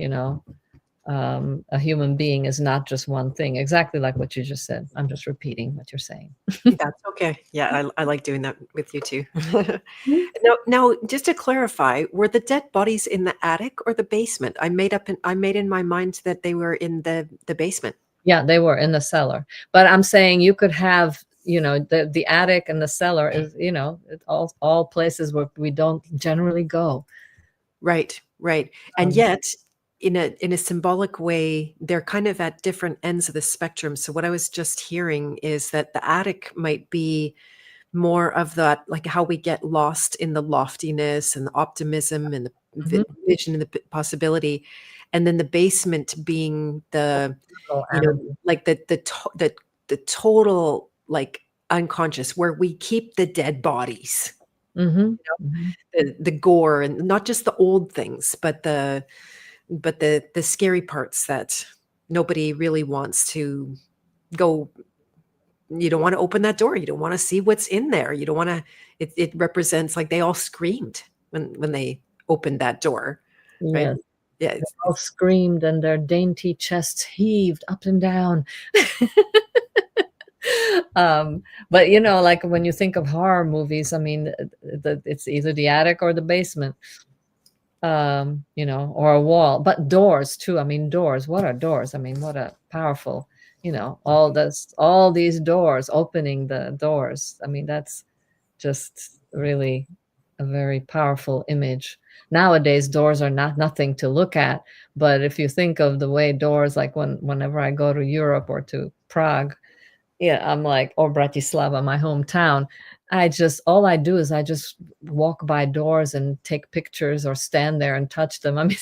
A human being is not just one thing, exactly like what you just said. I'm just repeating what you're saying. That's okay. Yeah, I like doing that with you too. Now, just to clarify, were the dead bodies in the attic or the basement? I made in my mind that they were in the basement. Yeah, they were in the cellar. But I'm saying you could have, the attic and the cellar is, all places where we don't generally go. Right, right. And Um, yet, in a symbolic way, they're kind of at different ends of the spectrum. So what I was just hearing is that the attic might be more of that, like how we get lost in the loftiness and the optimism and the mhm. vision and the possibility, and then the basement being the, Oh, you know, energy. like the total like unconscious where we keep the dead bodies, Mhm, mhm. the gore, and not just the old things, but the scary parts that nobody really wants to go, you don't want to open that door. You don't want to see what's in there. You don't want to, it represents, like, they all screamed when they opened that door, right? Yes. Yeah. They all screamed and their dainty chests heaved up and down. But like when you think of horror movies, I mean, it's either the attic or the basement, or a wall. But doors too. I mean, doors. What are doors? I mean, what a powerful, all these doors, opening the doors. I mean, that's just really a very powerful image. Nowadays, doors are nothing to look at. But if you think of the way doors, like whenever I go to Europe or to Prague, yeah, I'm like, or Bratislava, my hometown, all I do is I just walk by doors and take pictures or stand there and touch them. I mean,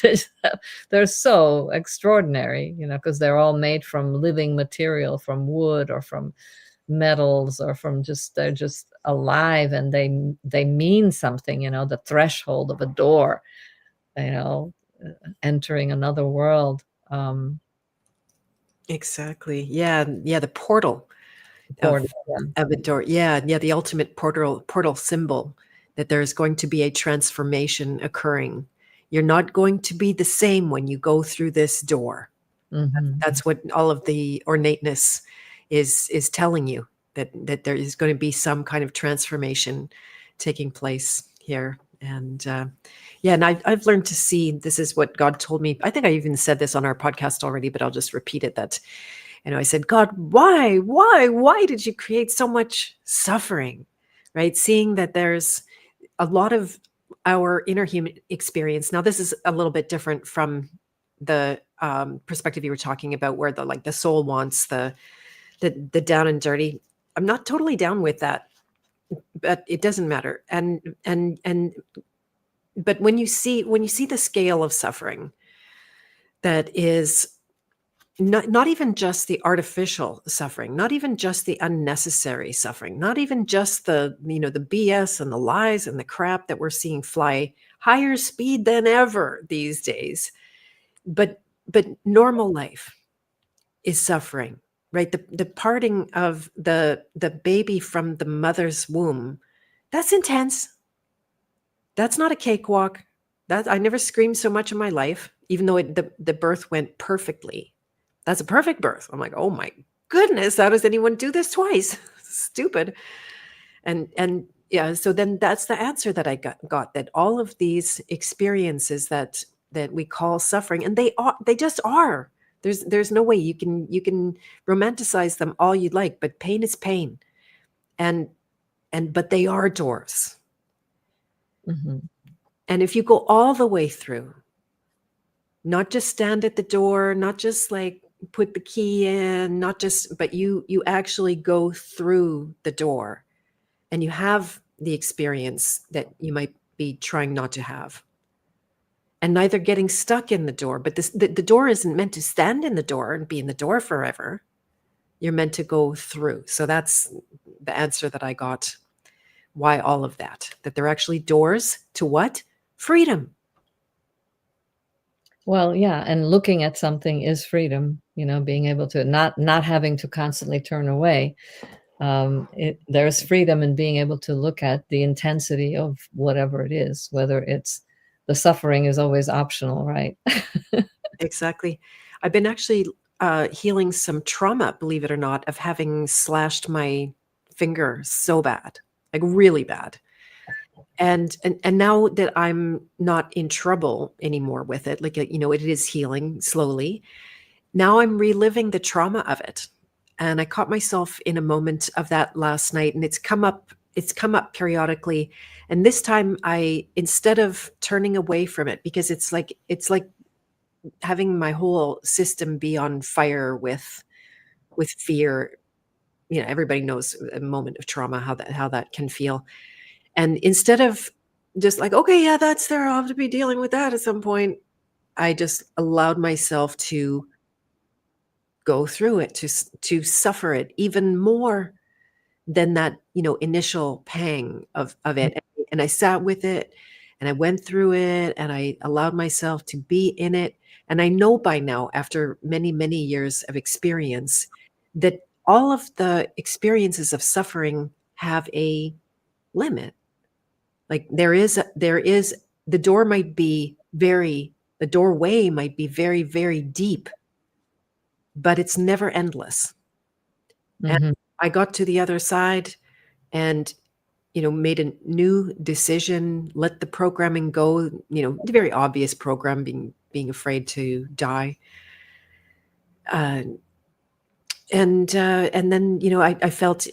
they're so extraordinary, because they're all made from living material, from wood or from metals, or they're just alive, and they mean something, the threshold of a door, you know, entering another world. Exactly. Yeah. Yeah. The portal Portal, of a door. Yeah. Yeah. The ultimate portal symbol, that there's going to be a transformation occurring. You're not going to be the same when you go through this door. Mhm. That's what all of the ornateness is telling you, that there is going to be some kind of transformation taking place here. And yeah, and I've learned to see, this is what God told me. I think I even said this on our podcast already, but I'll just repeat it, that, I said, God, why did you create so much suffering? Right? Seeing that there's a lot of our inner human experience. Now, this is a little bit different from the perspective you were talking about, where the soul wants the down and dirty. I'm not totally down with that, but it doesn't matter. And but when you see the scale of suffering, that is not even just the artificial suffering, not even just the unnecessary suffering, not even just the the BS and the lies and the crap that we're seeing fly higher speed than ever these days, but normal life is suffering, right? The parting of the baby from the mother's womb, that's intense. That's not a cakewalk. That I never screamed so much in my life, even though the birth went perfectly. That's a perfect birth. I'm like, oh my goodness, how does anyone do this twice? Stupid. And yeah, so then that's the answer that I got, that all of these experiences that we call suffering, and they just are. There's no way you can romanticize them all you'd like, but pain is pain. And but they are doors. Mhm. And if you go all the way through, not just stand at the door, not just like put the key in, not just, but you actually go through the door, and you have the experience that you might be trying not to have. And neither getting stuck in the door, but the door isn't meant to stand in the door and be in the door forever. You're meant to go through. So that's the answer that I got. Why all of that they're actually doors to what? Freedom. Well, yeah, and looking at something is freedom, being able to not having to constantly turn away. There's freedom in being able to look at the intensity of whatever it is, whether it's the suffering is always optional, right? Exactly. I've been actually healing some trauma, believe it or not, of having slashed my finger so bad, like really bad. And now that I'm not in trouble anymore with it, like it is healing slowly. Now I'm reliving the trauma of it. And I caught myself in a moment of that last night, and it's come up periodically. And this time, I, instead of turning away from it, because it's like having my whole system be on fire with fear. Everybody knows a moment of trauma, how that can feel. And instead of just like, okay, yeah, that's there, I'll have to be dealing with that at some point, I just allowed myself to go through it, to suffer it even more than that initial pang of it. And I sat with it, and I went through it, and I allowed myself to be in it. And I know by now, after many years of experience, that all of the experiences of suffering have a limit. Like the door might be the doorway might be very, very deep, but it's never endless. And Mhm. I got to the other side and, made a new decision, let the programming go, the very obvious program being afraid to die. Uh, and then, I felt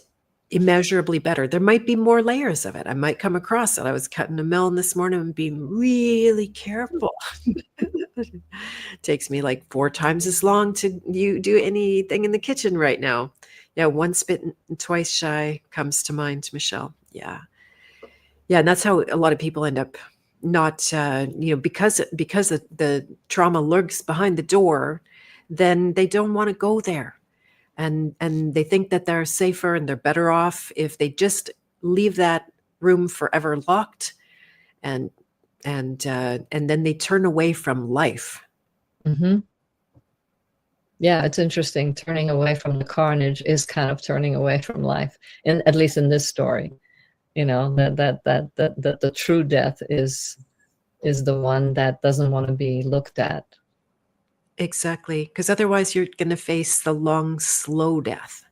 immeasurably better. There might be more layers of it. I might come across it. I was cutting a melon this morning and being really careful. Takes me like 4 times as long to you do anything in the kitchen right now. Yeah, once bitten and twice shy comes to mind, Michelle. Yeah. Yeah, and that's how a lot of people end up not because the trauma lurks behind the door, then they don't want to go there. And they think that they're safer and they're better off if they just leave that room forever locked, and and then they turn away from life. Mhm. Yeah, it's interesting. Turning away from the carnage is kind of turning away from life, at least in this story. That the true death is the one that doesn't want to be looked at. Exactly, because otherwise you're going to face the long, slow death.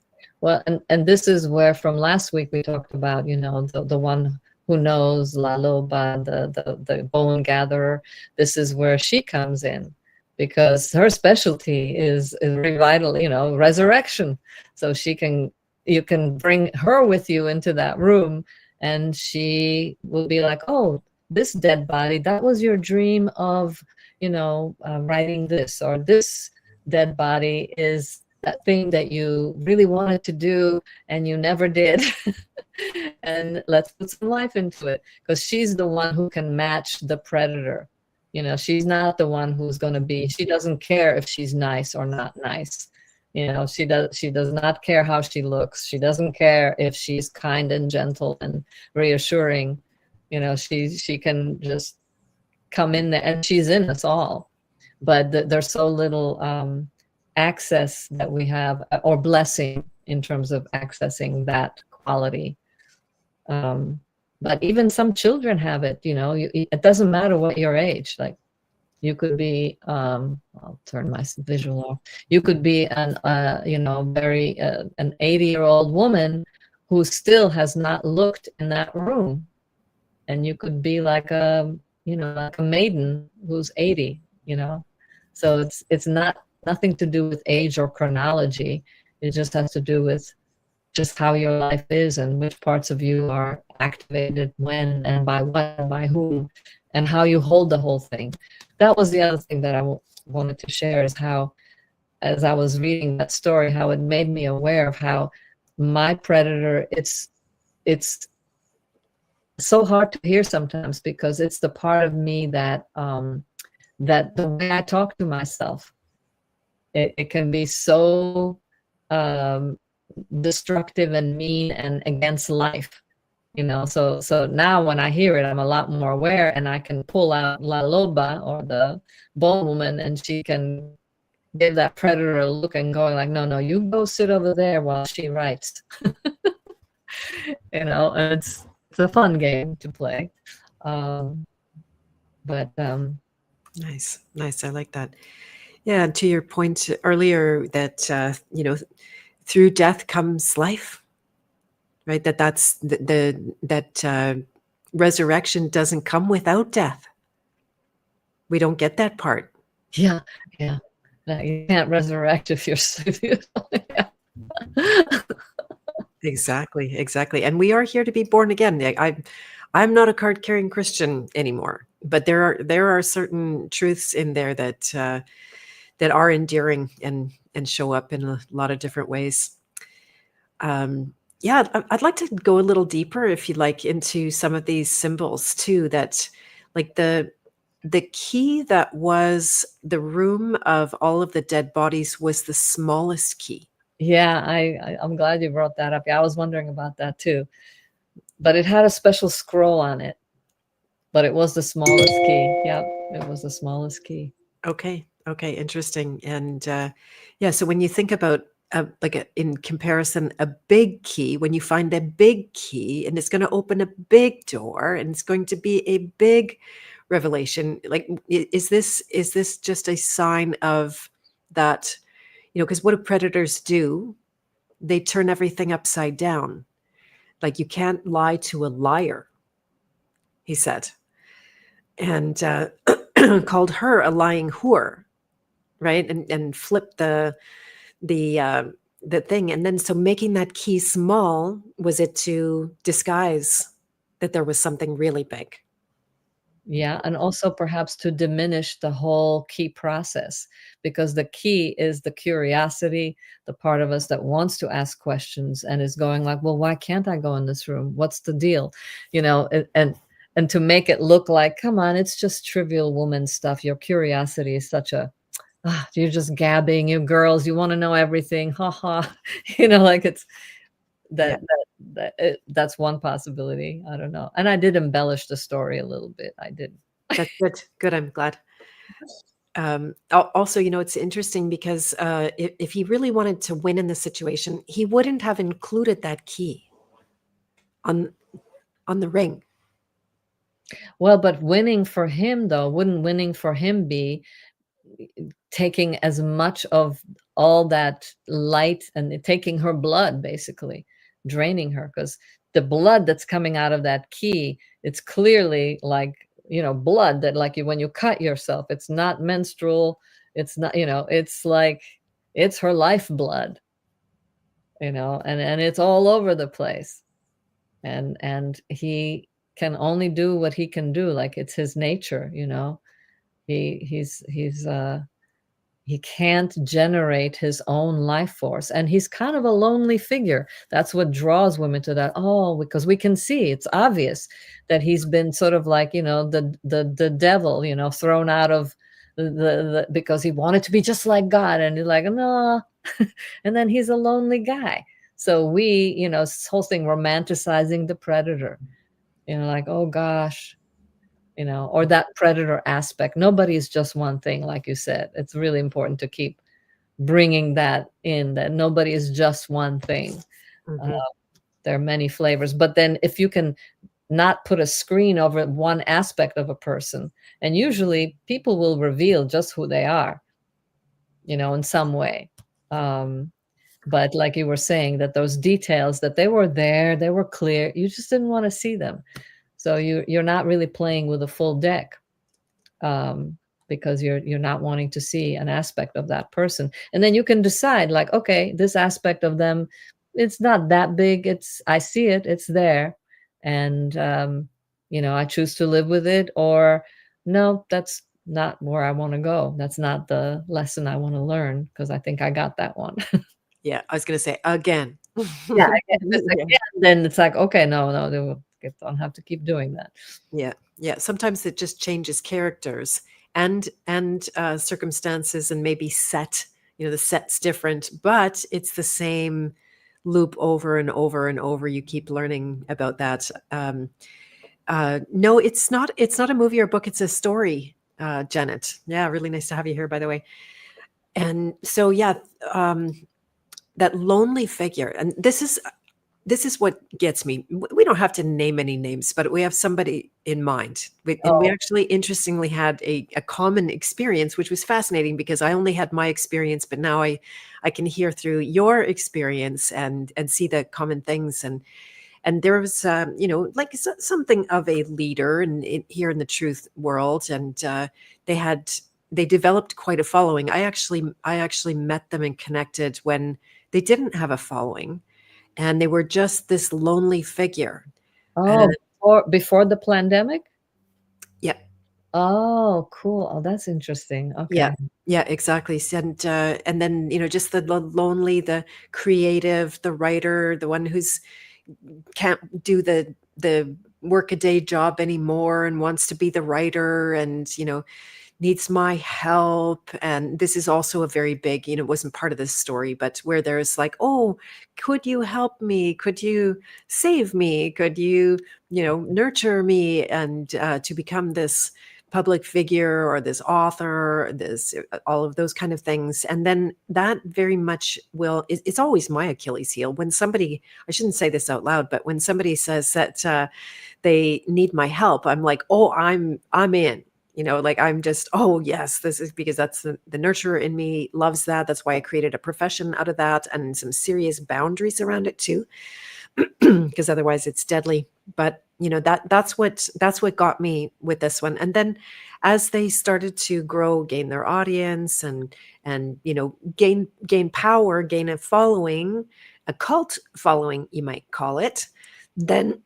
Well, and this is where from last week we talked about, the one who knows, La Loba, the bone gatherer. This is where she comes in, because her specialty is revital, resurrection. So you can bring her with you into that room, and she will be like, oh, this dead body, that was your dream of, writing this, or this dead body is that thing that you really wanted to do and you never did. And let's put some life into it, because she's the one who can match the predator. She's not the one who's going to be, she doesn't care if she's nice or not nice. She does not care how she looks. She doesn't care if she's kind and gentle and reassuring. She can just come in there, and she's in us all. But there's so little access that we have, or blessing in terms of accessing that quality. But even some children have it. It doesn't matter what your age. Like, you could be, I'll turn my visual off. You could be an 80-year-old woman who still has not looked in that room, and you could be like like a maiden who's 80. So it's nothing to do with age or chronology. It just has to do with just how your life is and which parts of you are activated when and by what and by whom, and how you hold the whole thing. That was the other thing that I wanted to share, is how, as I was reading that story, how it made me aware of how my predator, it's so hard to hear sometimes, because it's the part of me that that the way I talk to myself, it can be so destructive and mean and against life. So now when I hear it, I'm a lot more aware, and I can pull out La Loba, or the bone woman, and she can give that predator a look and going like, no, you go sit over there while she writes. It's a fun game to play. But Nice. I like that. Yeah, and to your point earlier that through death comes life, right? That's that resurrection doesn't come without death. We don't get that part. yeah, you can't resurrect if you're yeah. Exactly. And we are here to be born again. I'm not a card carrying Christian anymore, but there are certain truths in there that that are endearing and show up in a lot of different ways. Yeah, I'd like to go a little deeper, if you like, into some of these symbols too. That, like, the key that was the room of all of the dead bodies was the smallest key. Yeah, I'm glad you brought that up. Yeah, I was wondering about that too. But it had a special scroll on it. But it was the smallest key. Yep, it was the smallest key. Okay, interesting. And yeah, so when you think about in comparison, a big key, when you find a big key and it's going to open a big door and it's going to be a big revelation, like, is this just a sign of that, because what do predators do? They turn everything upside down. Like, you can't lie to a liar, he said, and called her a lying whore, right? And flipped the uh, the thing. And then, so making that key small, was it to disguise that there was something really big? Yeah, and also perhaps to diminish the whole key process, because the key is the curiosity, the part of us that wants to ask questions and is going like, well, why can't I go in this room? What's the deal? And to make it look like, come on, it's just trivial woman stuff. Your curiosity is such a you're just gabbing, you girls, you want to know everything. Ha ha. Like it's Yeah, that's one possibility. I don't know. And I did embellish the story a little bit. I did. that's good. I'm glad. Also, it's interesting because if he really wanted to win in the situation, he wouldn't have included that key on the ring. Well, but winning for him though, wouldn't winning for him be taking as much of all that light and taking her blood, basically draining her? Because the blood that's coming out of that key, it's clearly like, blood that, like, when you cut yourself, it's not menstrual, it's not, it's like, it's her lifeblood, and it's all over the place, and he can only do what he can do, like it's his nature. He can't generate his own life force, and he's kind of a lonely figure. That's what draws women to that. Oh, because we can see, it's obvious that he's been sort of like, the devil, thrown out of because he wanted to be just like God, and he's like, no. And then he's a lonely guy. So this whole thing, romanticizing the predator, like, oh gosh, or that predator aspect. Nobody is just one thing, like you said. It's really important to keep bringing that in, that nobody is just one thing. Uh, Mhm. there are many flavors. But then if you can not put a screen over one aspect of a person, and usually people will reveal just who they are, in some way. But like you were saying, that those details, that they were there, they were clear, you just didn't want to see them. So you're not really playing with a full deck, because you're not wanting to see an aspect of that person. And then you can decide, like, okay, this aspect of them, it's not that big. I see it, it's there. And, I choose to live with it, or no, that's not where I want to go. That's not the lesson I want to learn, because I think I got that one. Yeah, I was going to say again. Yeah, if it's Yeah. again, then it's like, okay, no, don't have to keep doing that. Yeah, yeah. Sometimes it just changes characters and circumstances, and maybe set. The set's different, but it's the same loop over and over and over. You keep learning about that. No, it's not. It's not a movie or book. It's a story, Janet. Yeah, really nice to have you here, by the way. And so, yeah, um, that lonely figure, and this is what gets me. We don't have to name any names, but we have somebody in mind. And we Oh, actually, interestingly, had a common experience, which was fascinating because I only had my experience, but now I can hear through your experience and see the common things. And there was, like something of a leader here in the truth world, and they had they developed quite a following. I actually met them and connected when they didn't have a following, and they were just this lonely figure. And oh, before the pandemic? yeah, Oh, cool. Oh, that's interesting. yeah, Okay. yeah, exactly. And then, just the lonely, the creative, the writer, the one who's can't do the workaday job anymore and wants to be the writer, and needs my help. And this is also a very big, it wasn't part of this story, but where there's like, oh, could you help me? Could you save me? Could you, nurture me, and to become this public figure or this author, this all of those kind of things. And then that very much it's always my Achilles heel when somebody, I shouldn't say this out loud, but when somebody says that they need my help, I'm like, oh, I'm in. Like I'm just, oh yes, this is because that's the nurturer in me loves that. That's why I created a profession out of that and some serious boundaries around it too, because otherwise it's deadly. But that's what got me with this one. And then as they started to grow, gain their audience and gain power, gain a following, a cult following, you might call it, then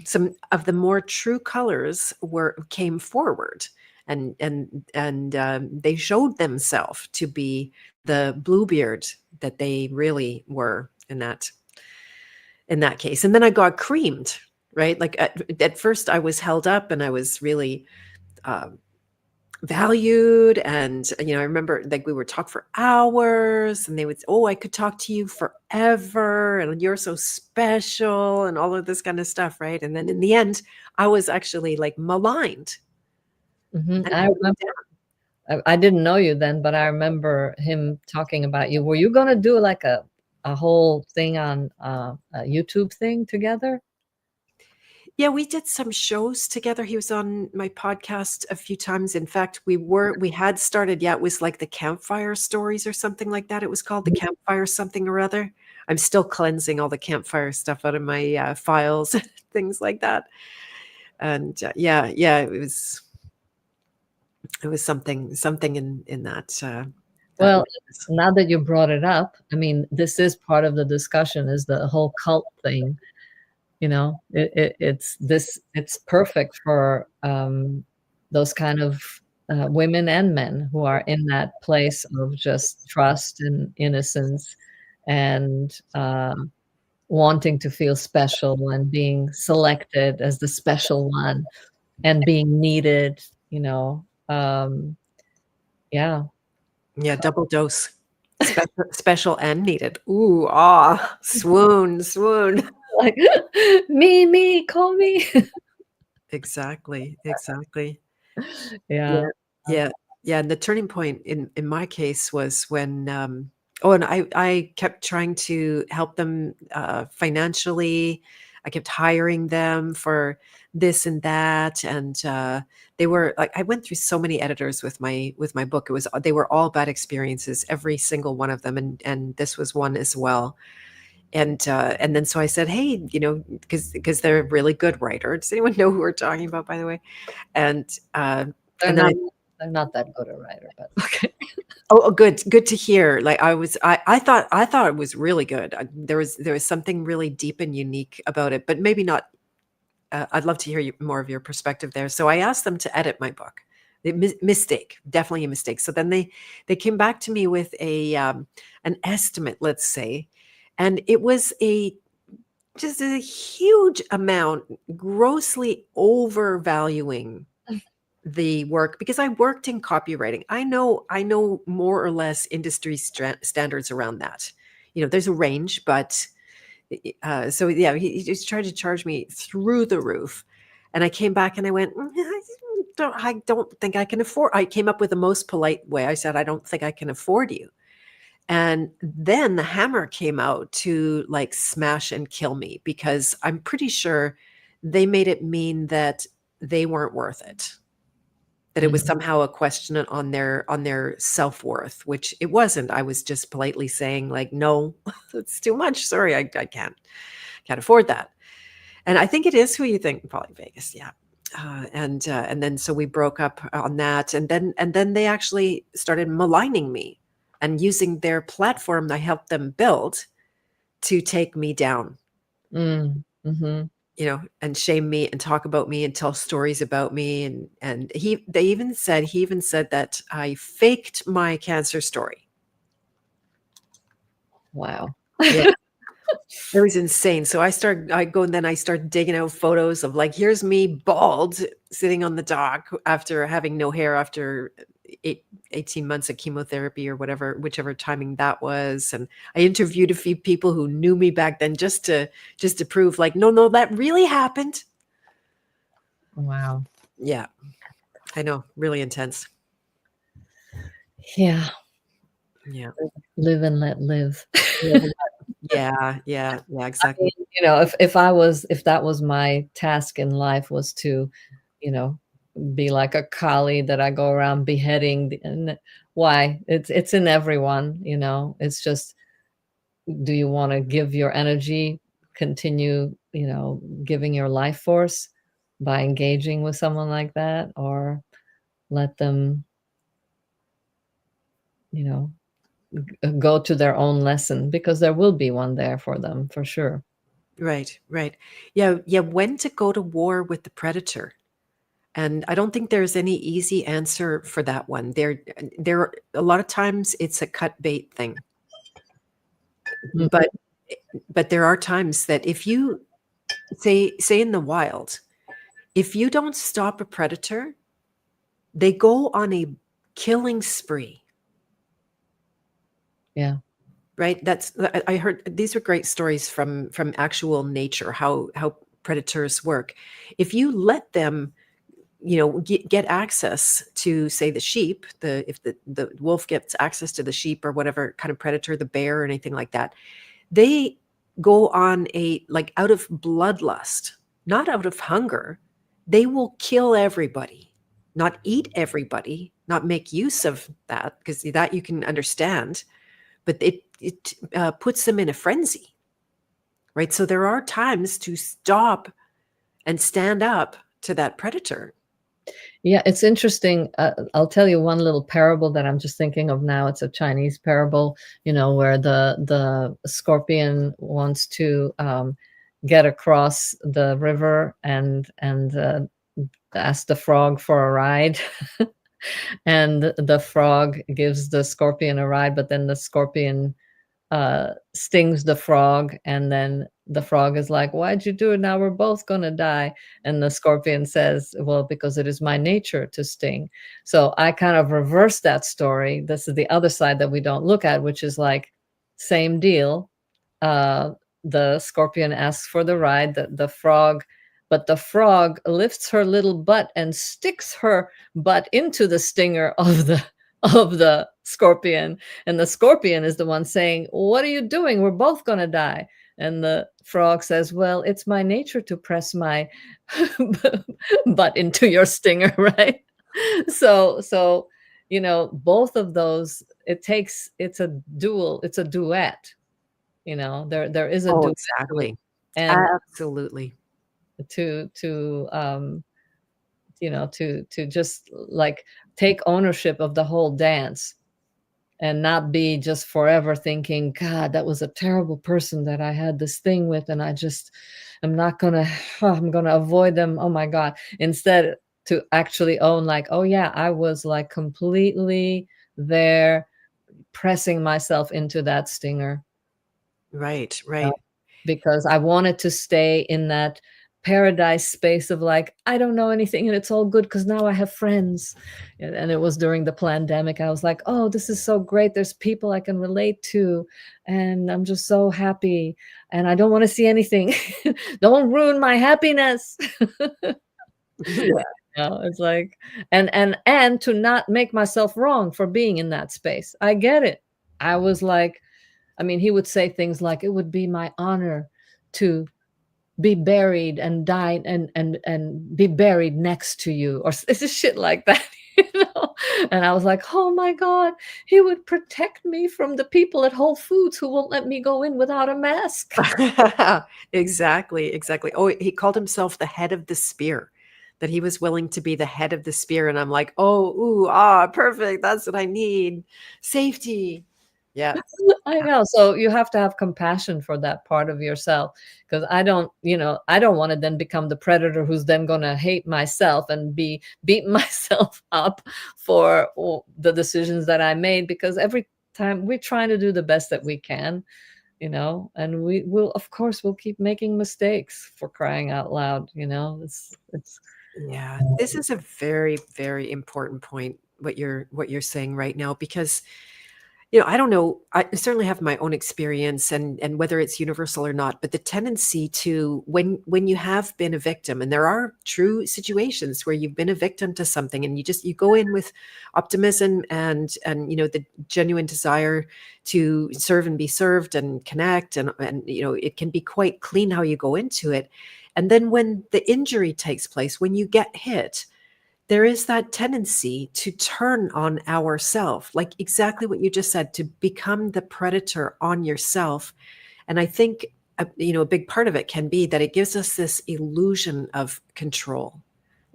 some of the more true colors came forward, and they showed themselves to be the Bluebeard that they really were in that case. And then I got creamed, right? Like at first I was held up and I was really valued. And, I remember like we would talk for hours and they would, oh, I could talk to you forever. And you're so special and all of this kind of stuff. Right. And then in the end, I was actually like maligned. I remember, I didn't know you then, but I remember him talking about you. Were you going to do like a whole thing on a YouTube thing together? Yeah, we did some shows together. He was on my podcast a few times. In fact, we had started, it was like the Campfire Stories or something like that. It was called the Campfire something or other. I'm still cleansing all the Campfire stuff out of my files, things like that. And it was something in that. Well, now that you brought it up, I mean, this is part of the discussion, is the whole cult thing. It's perfect for those kind of women and men who are in that place of just trust and innocence and wanting to feel special and being selected as the special one and being needed, yeah. Yeah, double dose. Special and needed. Ooh, swoon. Like, me, call me. Exactly. Yeah. And the turning point in my case was when and I kept trying to help them financially. I kept hiring them for this and that, and they were like, I went through so many editors with my book. They were all bad experiences, every single one of them, and this was one as well. And then so I said, hey, because they're a really good writer. Does anyone know who we're talking about, by the way? And they're not that good a writer, but okay. Oh, good to hear. Like I thought it was really good. There was something really deep and unique about it, but maybe not. I'd love to hear more of your perspective there. So I asked them to edit my book. Mistake, definitely a mistake. So then they came back to me with an estimate, let's say, and it was just a huge amount, grossly overvaluing the work, because I worked in copywriting. I know more or less industry standards around that. There's a range, but so yeah, he just tried to charge me through the roof, and I came back and I went, I don't think I can afford. I came up with the most polite way. I said, I don't think I can afford you. And then the hammer came out to like smash and kill me, because I'm pretty sure they made it mean that they weren't worth it. That it was somehow a question on their self-worth, which it wasn't. I was just politely saying like, no, it's too much. Sorry, I can't afford that. And I think it is Who You Think, probably Vegas. Yeah. And then so we broke up on that. And then they actually started maligning me and using their platform I helped them build to take me down. Mm-hmm. And shame me and talk about me and tell stories about me. And he even said that I faked my cancer story. Wow. Yeah. It was insane. So I start digging out photos of like, here's me bald sitting on the dock after having no hair after 18 months of chemotherapy or whichever timing that was. And I interviewed a few people who knew me back then just to prove like, no, that really happened. Wow. Yeah. I know, really intense. Yeah. Yeah. Live and let live. Yeah, yeah, yeah, I mean, exactly. if that was my task in life was to, you know, be like a collie that I go around beheading, and why? It's in everyone, you know. It's just, do you want to give your energy, continue, giving your life force by engaging with someone like that, or let them, you know, go to their own lesson, because there will be one there for them for sure. Right, right. Yeah, yeah, when to go to war with the predator. And I don't think there's any easy answer for that one. There a lot of times it's a cut bait thing. Mhm. But there are times that if you say in the wild, if you don't stop a predator, they go on a killing spree, Yeah. right? I heard these are great stories from actual nature, how predators work. If you let them, get access to, say, the sheep, if the wolf gets access to the sheep or whatever kind of predator, the bear or anything like that, they go on a, like, out of bloodlust, not out of hunger. They will kill everybody, not eat everybody, not make use of that, because that you can understand, but it puts them in a frenzy, right? So there are times to stop and stand up to that predator. Yeah, it's interesting. I'll tell you one little parable that I'm just thinking of now. It's a Chinese parable, where the scorpion wants to get across the river, and ask the frog for a ride. And the frog gives the scorpion a ride, but then the scorpion stings the frog, and then the frog is like, "Why'd you do it? Now we're both gonna die." And the scorpion says, "Well, because it is my nature to sting." So I kind of reverse that story. This is the other side that we don't look at, which is like, same deal. Uh, the scorpion asks for the ride, but the frog lifts her little butt and sticks her butt into the stinger of the scorpion, and the scorpion is the one saying, "What are you doing? We're both going to die." And the frog says, "Well, it's my nature to press my butt into your stinger," right? So, both of those, it's a duet. There is a Oh, duet to it. exactly. And Absolutely. to just like take ownership of the whole dance, and not be just forever thinking, "God, that was a terrible person that I had this thing with, and I just I'm not gonna I'm gonna avoid them. Oh my God." Instead, to actually own, like, "Oh yeah, I was like completely there, pressing myself into that stinger, Right, uh, right. because I wanted to stay in that paradise space of like, I don't know anything and it's all good because now I have friends." And it was during the pandemic. I was like, "Oh, this is so great. There's people I can relate to, and I'm just so happy. And I don't want to see anything. Don't ruin my happiness." Yeah. It's like, and to not make myself wrong for being in that space. I get it. I was like, I mean, he would say things like, "It would be my honor to be buried and die and be buried next to you," or it's just shit like that. you know and I was like, "Oh my God, he would protect me from the people at Whole Foods who won't let me go in without a mask." Exactly, exactly. Oh, he called himself the head of the spear, that he was willing to be the head of the spear, and I'm like, "Oh, ooh, ah, perfect. That's what I need. Safety." Yeah. I know. So you have to have compassion for that part of yourself, because I don't want to then become the predator who's then going to hate myself and be beating myself up for the decisions that I made, because every time we're trying to do the best that we can, and we will, of course, we'll keep making mistakes, for crying out loud. It's Yeah. This is a very, very important point, what you're saying right now, because I don't know. I certainly have my own experience, and whether it's universal or not, but the tendency to, when you have been a victim, and there are true situations where you've been a victim to something, and you go in with optimism and the genuine desire to serve and be served and connect, and it can be quite clean how you go into it. And then when the injury takes place, when you get hit, there is that tendency to turn on ourself, like exactly what you just said, to become the predator on yourself. And I think a big part of it can be that it gives us this illusion of control,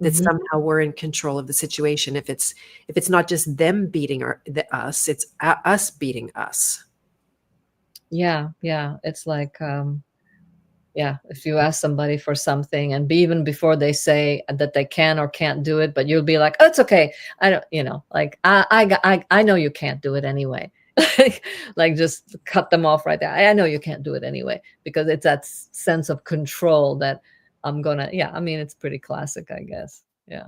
that Mhm. somehow we're in control of the situation. If it's not just them beating us, it's us beating us. Yeah, yeah. It's like, yeah, if you ask somebody for something and even before they say that they can or can't do it, but you'll be like, "Oh, it's okay. I don't," like, I know you can't do it anyway." Like, just cut them off right there. I know you can't do it anyway, because it's that sense of control that I'm gonna, yeah, I mean, it's pretty classic, I guess. Yeah.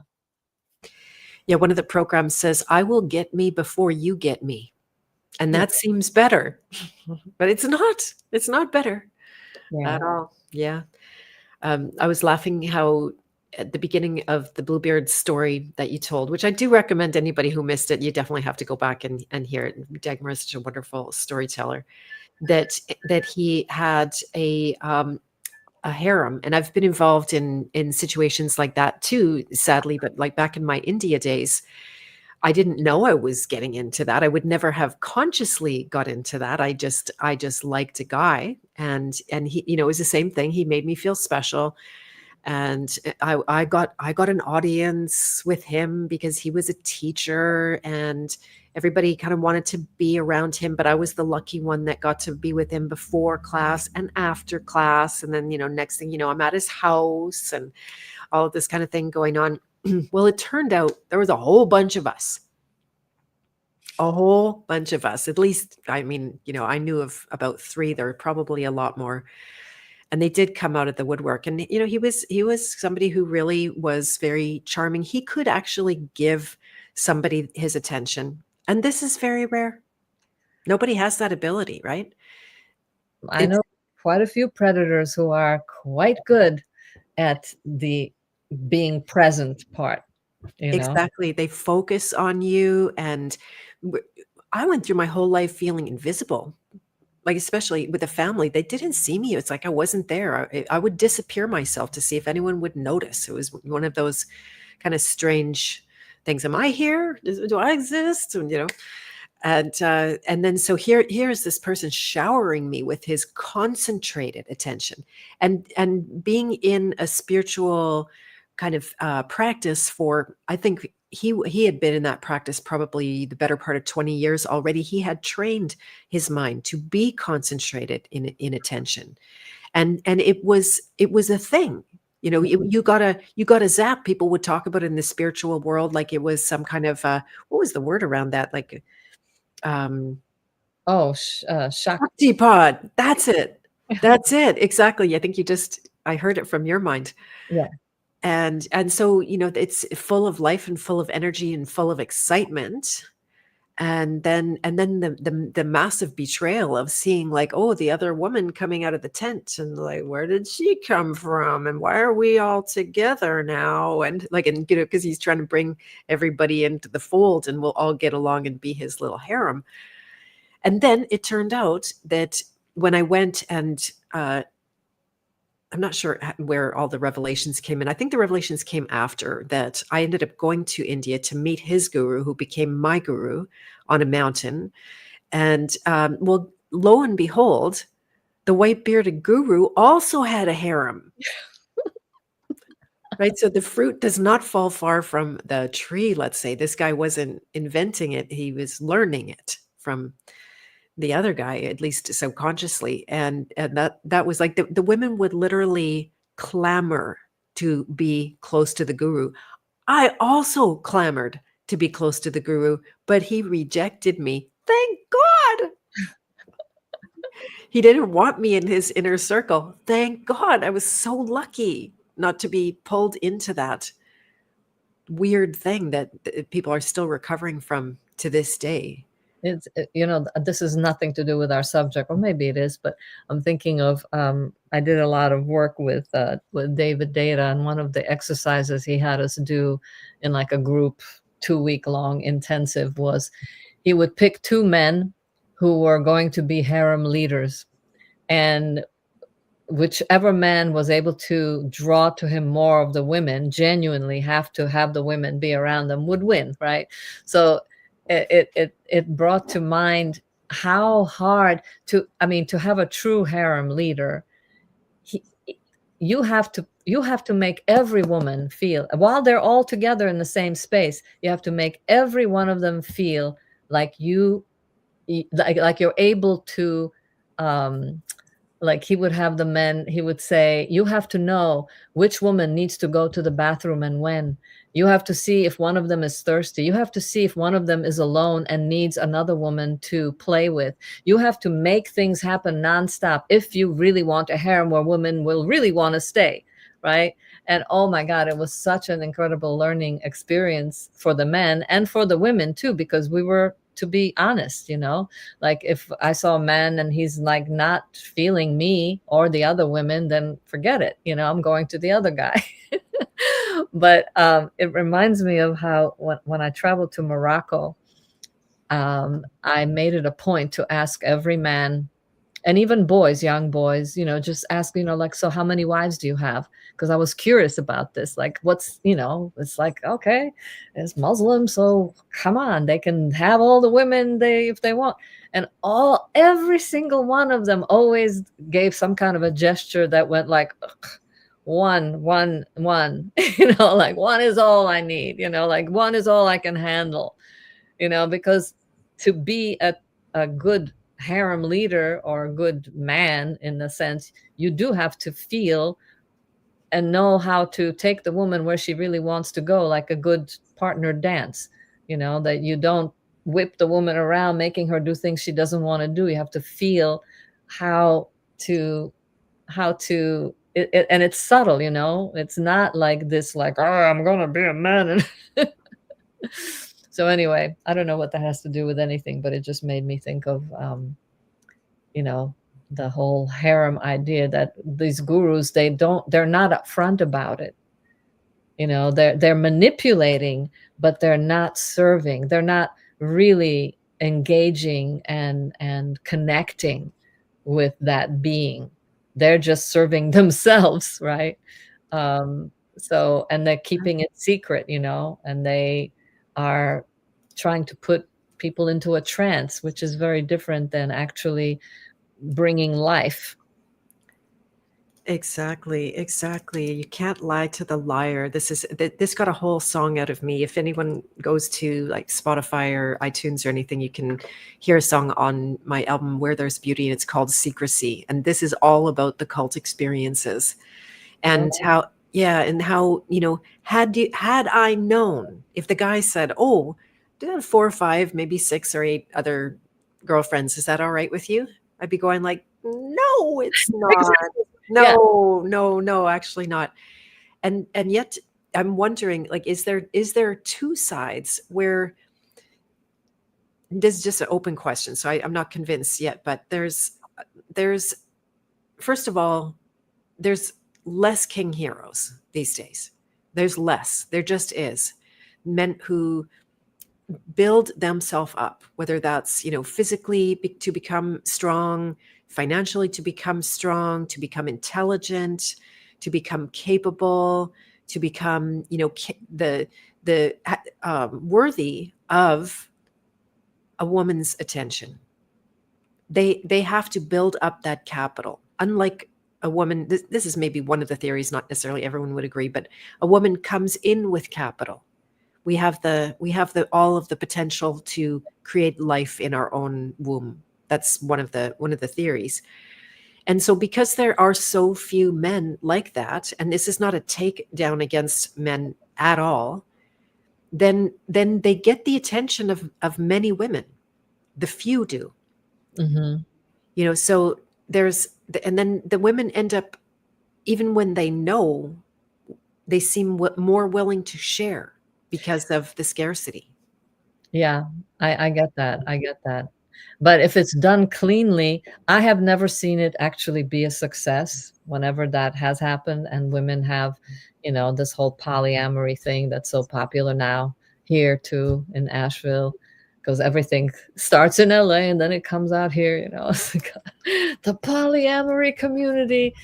Yeah, one of the programs says, "I will get me before you get me," and Yeah. that seems better, but it's not. It's not better Yeah. at all. Yeah. I was laughing how at the beginning of the Bluebeard story that you told, which I do recommend anybody who missed it, you definitely have to go back and hear it. Dagmar is such a wonderful storyteller. That he had a harem, and I've been involved in situations like that too, sadly. But like back in my India days, I didn't know I was getting into that. I would never have consciously got into that. I just liked a guy, and he, it was the same thing. He made me feel special, and I got an audience with him because he was a teacher, and everybody kind of wanted to be around him, but I was the lucky one that got to be with him before class and after class. And then next thing you know, I'm at his house and all of this kind of thing going on. Well, it turned out there was a whole bunch of us, a whole bunch of us. At least, I mean, I knew of about three. There were probably a lot more, and they did come out of the woodwork. And he was somebody who really was very charming. He could actually give somebody his attention, and this is very rare. Nobody has that ability, right? I It's know quite a few predators who are quite good at the being present part, you know? exactly, they focus on you, and w- I went through my whole life feeling invisible. Like, especially with the family, they didn't see me. It's like I wasn't there. I would disappear myself to see if anyone would notice. It was one of those kind of strange things. Am I here? Do I exist? And then so here's this person showering me with his concentrated attention, and being in a spiritual kind of practice for, I think he had been in that practice probably the better part of 20 years already. He had trained his mind to be concentrated in attention, and it was a thing. You gotta zap. People would talk about it in the spiritual world like it was some kind of what was the word around that, like um, Oh, shock. Shakti pod. That's it. That's it. Exactly. I heard it from your mind. Yeah. And so, it's full of life and full of energy and full of excitement. And then the massive betrayal of seeing, like, oh, the other woman coming out of the tent, and like, where did she come from? And why are we all together now? And like, and because he's trying to bring everybody into the fold and we'll all get along and be his little harem. And then it turned out that when I went and I'm not sure where all the revelations came in. I think the revelations came after that. I ended up going to India to meet his guru, who became my guru, on a mountain. And well, lo and behold, the white bearded guru also had a harem. Right. So the fruit does not fall far from the tree, let's say. This guy wasn't inventing it, he was learning it from the other guy, at least subconsciously. And that was like the women would literally clamor to be close to the guru. I also clamored to be close to the guru, but he rejected me. Thank God. He didn't want me in his inner circle. Thank God. I was so lucky not to be pulled into that weird thing that people are still recovering from to this day. This is nothing to do with our subject, or maybe it is, but I'm thinking of, I did a lot of work with David Data, and one of the exercises he had us do in like a group 2 week long intensive was he would pick two men who were going to be harem leaders, and whichever man was able to draw to him more of the women, genuinely have to have the women be around them, would win, right? So it brought to mind how hard to have a true harem leader. he, you have to make every woman feel, while they're all together in the same space, you have to make every one of them feel like like you're able to, um like he would have the men, he would say, you have to know which woman needs to go to the bathroom and when. You have to see if one of them is thirsty. You have to see if one of them is alone and needs another woman to play with. You have to make things happen nonstop if you really want a harem where women will really want to stay, right? And oh my God, it was such an incredible learning experience for the men and for the women too, because we were, to be honest, like if I saw a man and he's like not feeling me or the other women, then forget it. I'm going to the other guy. But it reminds me of how when I traveled to Morocco, I made it a point to ask every man, and even boys, young boys, just ask, like, so how many wives do you have? Because I was curious about this. Like, it's like, okay, it's Muslim, so come on, they can have all the women if they want. And every single one of them always gave some kind of a gesture that went like, ugh, one, like one is all I need, like one is all I can handle, because to be a good harem leader or a good man, in the sense, you do have to feel and know how to take the woman where she really wants to go, like a good partner dance, that you don't whip the woman around making her do things she doesn't want to do. You have to feel how to and it's subtle, it's not like this, like, oh, I'm gonna be a man. And so anyway, I don't know what that has to do with anything, but it just made me think of, you know, the whole harem idea, that these gurus, they're not upfront about it. They're manipulating, but they're not serving. They're not really engaging and connecting with that being. They're just serving themselves, right? And they're keeping it secret, and they are trying to put people into a trance, which is very different than actually bringing life. Exactly, exactly. You can't lie to the liar. This got a whole song out of me. If anyone goes to like Spotify or iTunes or anything, you can hear a song on my album Where There's Beauty, and it's called Secrecy. And this is all about the cult experiences and how, yeah, and how, had I known, if the guy said, "Oh, do have 4 or 5, maybe 6 or 8 other girlfriends, is that all right with you?" I'd be going like, "No, it's not. Exactly. Yeah. No, no, no, actually not." And yet I'm wondering, like, is there two sides where this is just an open question, so I'm not convinced yet, but there's first of all, there's less king heroes these days. There's less. There just is. Men who build themselves up, whether that's, physically to become strong, financially to become strong, to become intelligent, to become capable, to become, worthy of a woman's attention. They have to build up that capital. Unlike a woman, this is maybe one of the theories, not necessarily everyone would agree, but a woman comes in with capital. We have the all of the potential to create life in our own womb. That's one of the theories. And so because there are so few men like that, and this is not a take down against men at all, then they get the attention of many women. The few do. Mm-hmm. So and then the women end up, even when they know, they seem more willing to share because of the scarcity. Yeah, I get that. I get that. But if it's done cleanly, I have never seen it actually be a success whenever that has happened and women have, this whole polyamory thing that's so popular now here too in Asheville, because everything starts in LA and then it comes out here. It's like, the polyamory community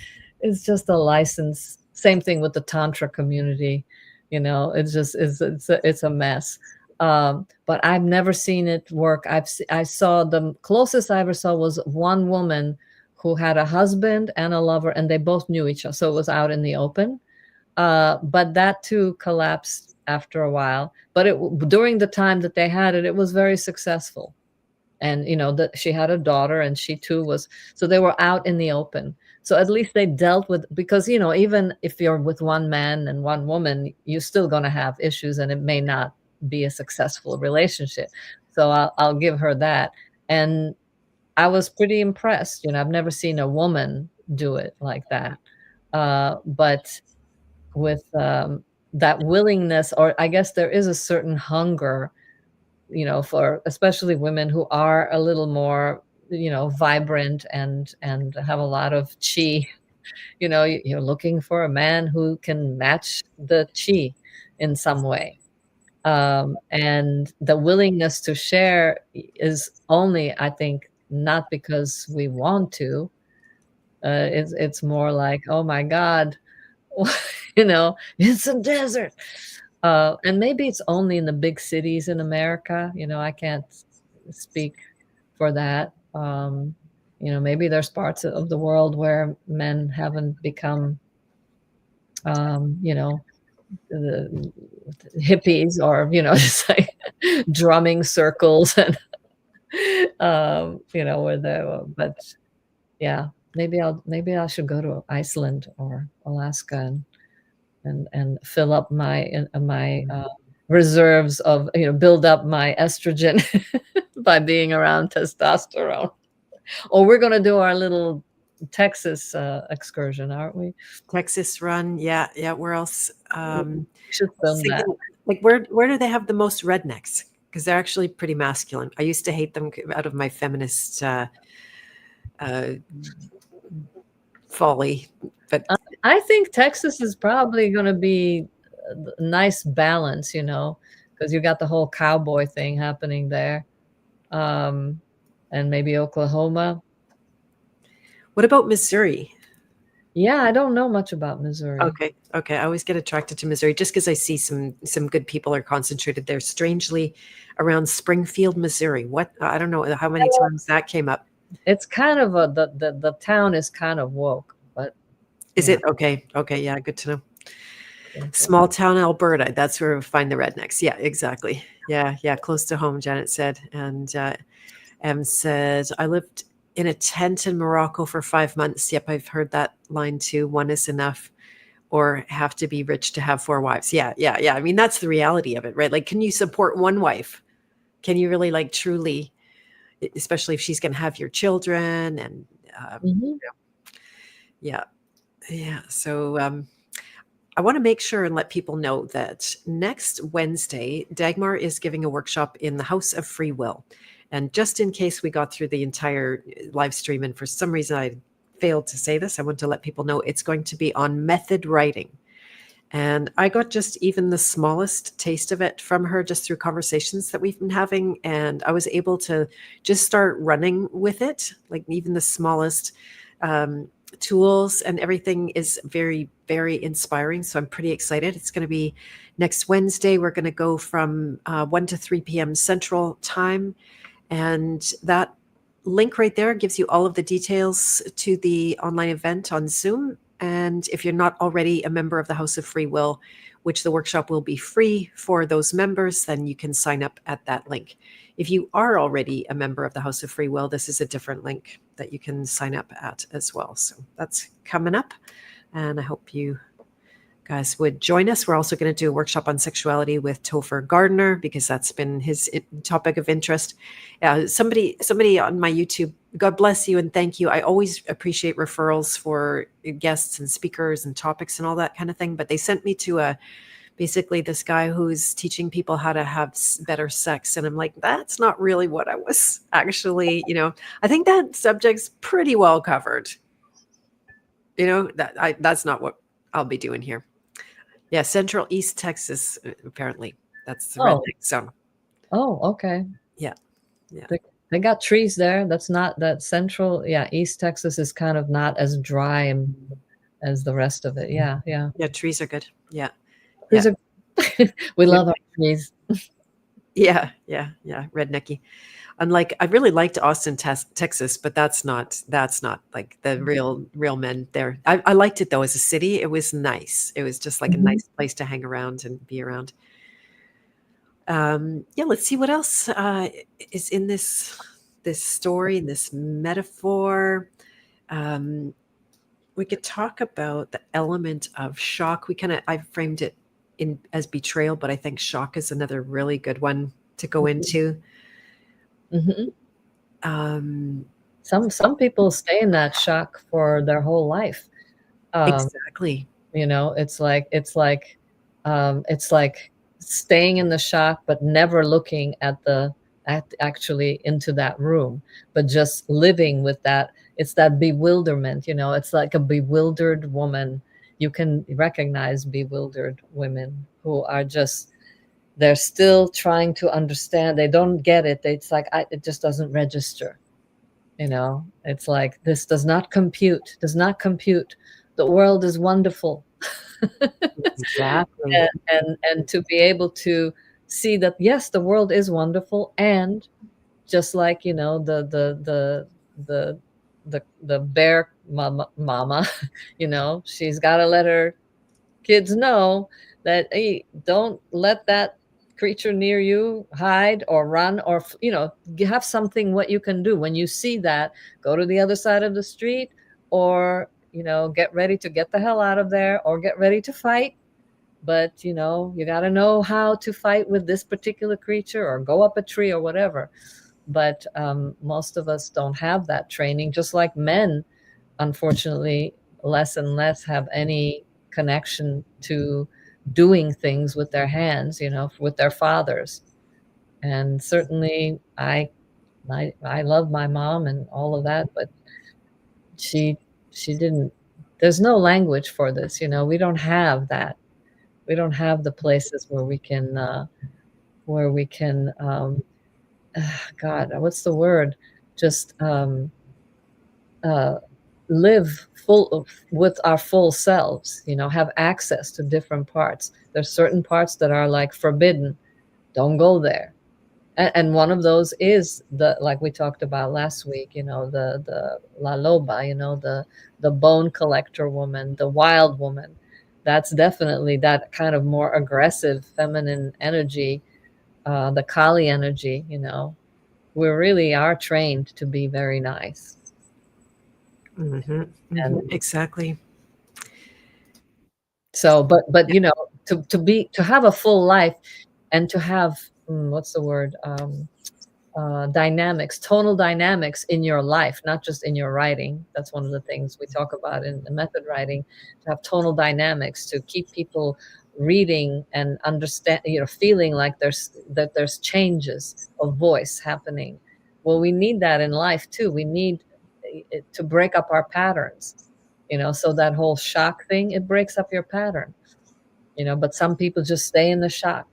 is just a license. Same thing with the tantra community. It's just it's a mess. But I've never seen it work. I saw the closest I ever saw was one woman who had a husband and a lover, and they both knew each other, so it was out in the open. But that too collapsed after a while. But during the time that they had it, it was very successful. And that she had a daughter, and she too was. So they were out in the open. So at least they dealt with, because even if you're with one man and one woman, you're still going to have issues, and it may not be a successful relationship. So I'll give her that. And I was pretty impressed. I've never seen a woman do it like that. But with that willingness, or I guess there is a certain hunger, for especially women who are a little more, vibrant and have a lot of chi. You're looking for a man who can match the chi in some way. And the willingness to share is only, I think, not because we want to. It's more like, oh my God, it's a desert. And maybe it's only in the big cities in America. I can't speak for that. Maybe there's parts of the world where men haven't become, the hippies, or just like drumming circles and where but yeah, maybe I should go to Iceland or Alaska and fill up my reserves of, build up my estrogen by being around testosterone. Or we're going to do our little Texas excursion, aren't we? Texas run. Yeah. Yeah. Where else? We should film that. Thinking, like, where do they have the most rednecks? Because they're actually pretty masculine. I used to hate them out of my feminist folly, but I think Texas is probably going to be a nice balance, because you got the whole cowboy thing happening there. And maybe Oklahoma. what about Missouri? Yeah, I don't know much about Missouri. Okay. I always get attracted to Missouri just because I see some good people are concentrated there. Strangely, around Springfield, Missouri. What, I don't know how many times that came up. It's kind of the town is kind of woke, but Is yeah. it okay? Okay, yeah, good to know. Small town Alberta. That's where we find the rednecks. Yeah, exactly. Yeah, close to home. Janet said, and Em said, I lived in a tent in Morocco for 5 months. Yep, I've heard that line too. One is enough, or have to be rich to have 4 wives. Yeah. I mean, that's the reality of it, right? Like, can you support one wife? Can you really, like, truly, especially if she's going to have your children? And Mhm. yeah. So I want to make sure and let people know that next Wednesday, Dagmar is giving a workshop in the House of Free Will. And just in case we got through the entire live stream and for some reason I failed to say this, I want to let people know it's going to be on method writing. And I got just even the smallest taste of it from her just through conversations that we've been having. And I was able to just start running with it, like even the smallest tools and everything is very, very inspiring. So I'm pretty excited. It's going to be next Wednesday. We're going to go from 1 to 3 p.m. Central Time. And that link right there gives you all of the details to the online event on Zoom. And if you're not already a member of the House of Free Will, which the workshop will be free for those members, then you can sign up at that link. If you are already a member of the House of Free Will, this is a different link that you can sign up at as well. So that's coming up. And I hope you guys would join us. We're also going to do a workshop on sexuality with Topher Gardner because that's been his topic of interest. Somebody on my YouTube, God bless you and thank you. I always appreciate referrals for guests and speakers and topics and all that kind of thing. But they sent me to a basically this guy who's teaching people how to have better sex. And I'm like, that's not really what I was actually, I think that subject's pretty well covered. That's not what I'll be doing here. Yeah, Central East Texas, apparently. That's the Oh, redneck zone. oh, okay. Yeah. Yeah. They got trees there. That's not that central. Yeah, East Texas is kind of not as dry as the rest of it. Yeah, yeah. Yeah, trees are good. Yeah. Trees Yeah. are, we Yeah. love our trees. Yeah. Yeah. Yeah. Rednecky. Unlike, I really liked Austin, Texas, but that's not like the real men there. I liked it though as a city. It was nice. It was just like a Mhm. nice place to hang around and be around. Yeah, let's see what else is in this story, in this metaphor. We could talk about the element of shock. I framed it in as betrayal, but I think shock is another really good one to go into. Mhm. Um, Some people stay in that shock for their whole life. Um, exactly. it's like staying in the shock, but never looking at actually into that room, but just living with that. It's that bewilderment. It's like a bewildered woman. You can recognize bewildered women who are just, they're still trying to understand. They don't get it. It's like, it just doesn't register. It's like, this does not compute. The world is wonderful. Exactly. And to be able to see that, yes, the world is wonderful, and just like, the bear mama, she's got to let her kids know that, hey, don't let that creature near you, hide or run, or have something what you can do when you see that. Go to the other side of the street, or get ready to get the hell out of there, or get ready to fight. But you got to know how to fight with this particular creature, or go up a tree, or whatever. But most of us don't have that training, just like men, unfortunately, less and less have any connection to doing things with their hands, with their fathers. And certainly, I love my mom and all of that, but she she didn't. There's no language for this. We don't have that. We don't have the places where we can God, what's the word? Just uh, live with our full selves, have access to different parts. There's certain parts that are like forbidden. Don't go there. And one of those is, like we talked about last week, the La Loba, the bone collector woman, the wild woman. That's definitely that kind of more aggressive feminine energy, the Kali energy. We really are trained to be very nice. And Exactly. so, but to have a full life, and to have, what's the word, dynamics, tonal dynamics in your life, not just in your writing. That's one of the things we talk about in the method writing, to have tonal dynamics, to keep people reading and understand, feeling like there's changes of voice happening. Well, we need that in life too. We need it to break up our patterns. So that whole shock thing, it breaks up your pattern. But some people just stay in the shock,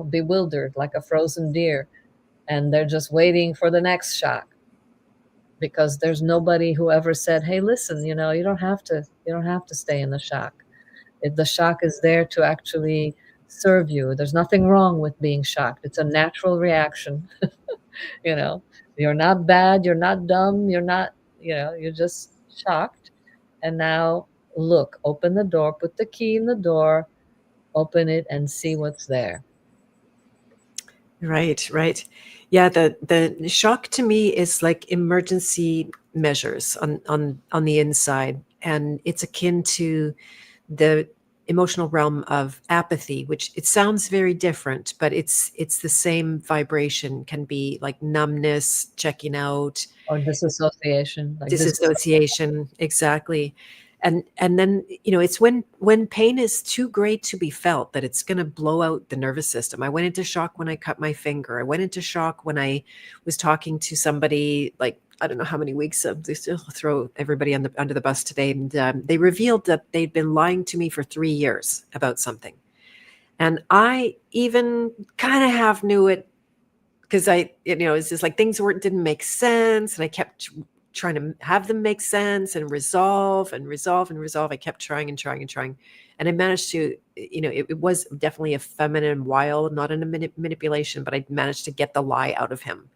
bewildered like a frozen deer, and they're just waiting for the next shock, because there's nobody who ever said, hey, listen, you don't have to stay in the shock. The shock is there to actually serve you. There's nothing wrong with being shocked. It's a natural reaction. you know you're not bad, you're not dumb, you're just shocked. And now, look, open the door, put the key in the door, open it, and see what's there. Right, right. Yeah, the shock to me is like emergency measures on the inside, and it's akin to the emotional realm of apathy, which it sounds very different, but it's the same vibration. Can be like numbness, checking out, Or disassociation, like this. disassociation. Exactly. And then, it's when pain is too great to be felt that it's going to blow out the nervous system. I went into shock when I cut my finger. I went into shock when I was talking to somebody, like, I don't know how many weeks. They still throw everybody under the bus today, and they revealed that they'd been lying to me for 3 years about something. And I even kind of half knew it, because it's just like things didn't make sense, and I kept trying to have them make sense and resolve and resolve and resolve. I kept trying and trying and trying, and I managed to, it was definitely a feminine wild, not in a manipulation, but I managed to get the lie out of him.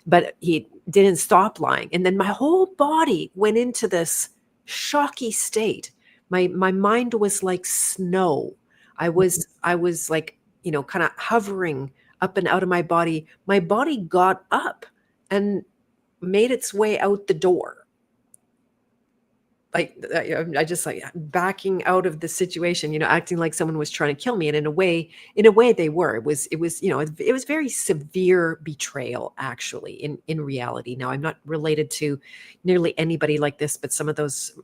But he didn't stop lying, and then my whole body went into this shocky state. My mind was like snow. I was like, kind of hovering up and out of my body. My body got up and made its way out the door. Like, I just, like, backing out of the situation, acting like someone was trying to kill me. And in a way they were. It was very severe betrayal, actually, in reality. Now, I'm not related to nearly anybody like this, but some of those,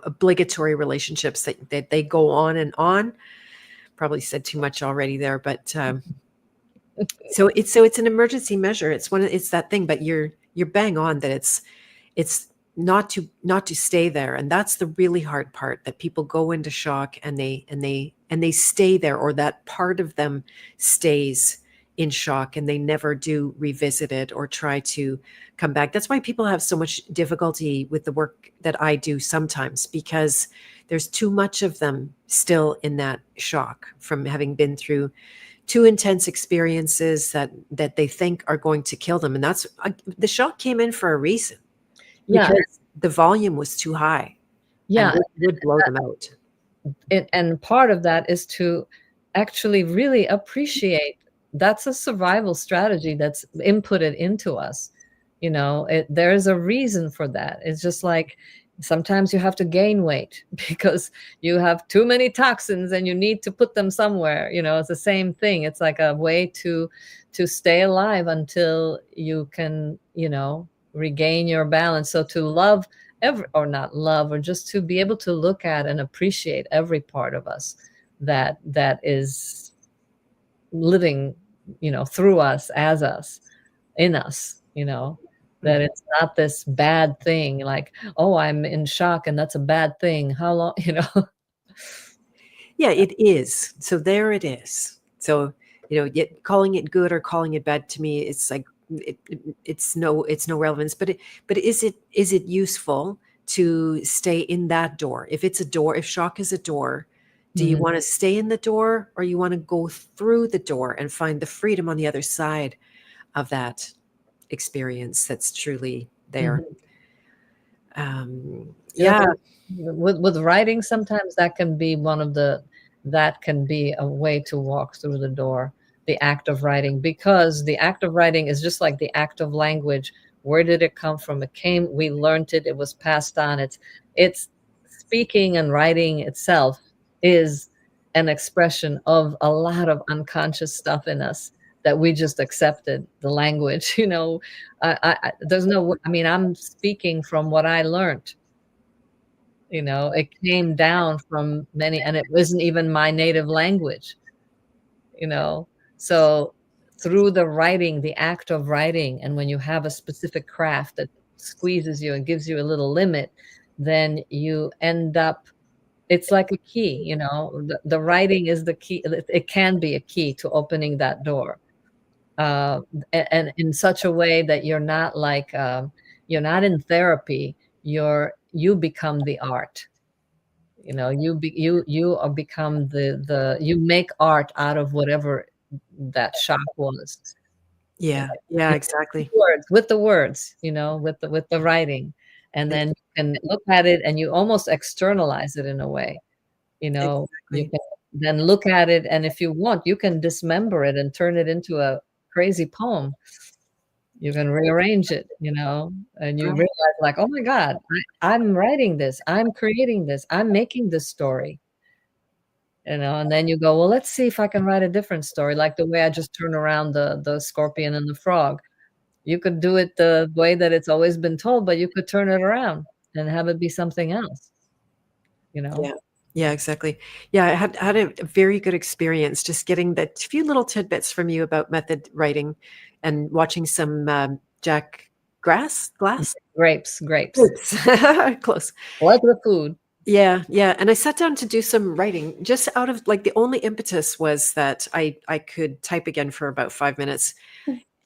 obligatory relationships that they go on and on. Probably said too much already there, but so it's an emergency measure. It's that thing, but you're bang on that it's not to stay there, and that's the really hard part. That people go into shock and they stay there, or that part of them stays in shock, and they never do revisit it or try to come back. That's why people have so much difficulty with the work that I do sometimes, because there's too much of them still in that shock from having been through two intense experiences that they think are going to kill them. And that's the shock came in for a reason, Yeah. because the volume was too high. Yeah. And it would blow them out. And part of that is to actually really appreciate that's a survival strategy that's inputted into us. There is a reason for that. It's just like sometimes you have to gain weight because you have too many toxins and you need to put them somewhere. It's the same thing. It's like a way to stay alive until you can, regain your balance. So to love or not love, or just to be able to look at and appreciate every part of us that is living, through us, as us, in us, that it's not this bad thing, like, oh, I'm in shock and that's a bad thing. How long, Yeah, it is. So there it is. So, yet calling it good or calling it bad, to me, it's like it's no relevance. But is it useful to stay in that door? If it's a door, if shock is a door, do you want to stay in the door, or you want to go through the door and find the freedom on the other side of that experience that's truly there? Yeah. With writing, sometimes that can be a way to walk through the door, the act of writing, because the act of writing is just like the act of language. Where did it come from? We learned it, it was passed on. It's speaking, and writing itself is an expression of a lot of unconscious stuff in us that we just accepted the language. I'm speaking from what I learned. It came down from many, and it wasn't even my native language. So through the writing, the act of writing, and when you have a specific craft that squeezes you and gives you a little limit, then you end up, it's like a key. The writing is the key. It can be a key to opening that door, and in such a way that you're not in therapy. You become the art. You make art out of whatever that shock was. Yeah. Yeah, exactly. With the words, with the writing, and then you can look at it and you almost externalize it in a way. You Exactly. can then look at it, and if you want, you can dismember it and turn it into a crazy poem. You can rearrange it, and you Right. realize, like, oh my God, I'm writing this, I'm creating this, I'm making this story. And then you go, well, let's see if I can write a different story, like the way I just turned around the scorpion and the frog. You could do it the way that it's always been told, but you could turn it around and have it be something else, you know? Yeah. Yeah, exactly. Yeah, I had a very good experience just getting the few little tidbits from you about method writing and watching some Jack Glass. Grapes. Oops. Close. Like the food. Yeah, yeah. And I sat down to do some writing just out of like the only impetus was that I could type again for about 5 minutes.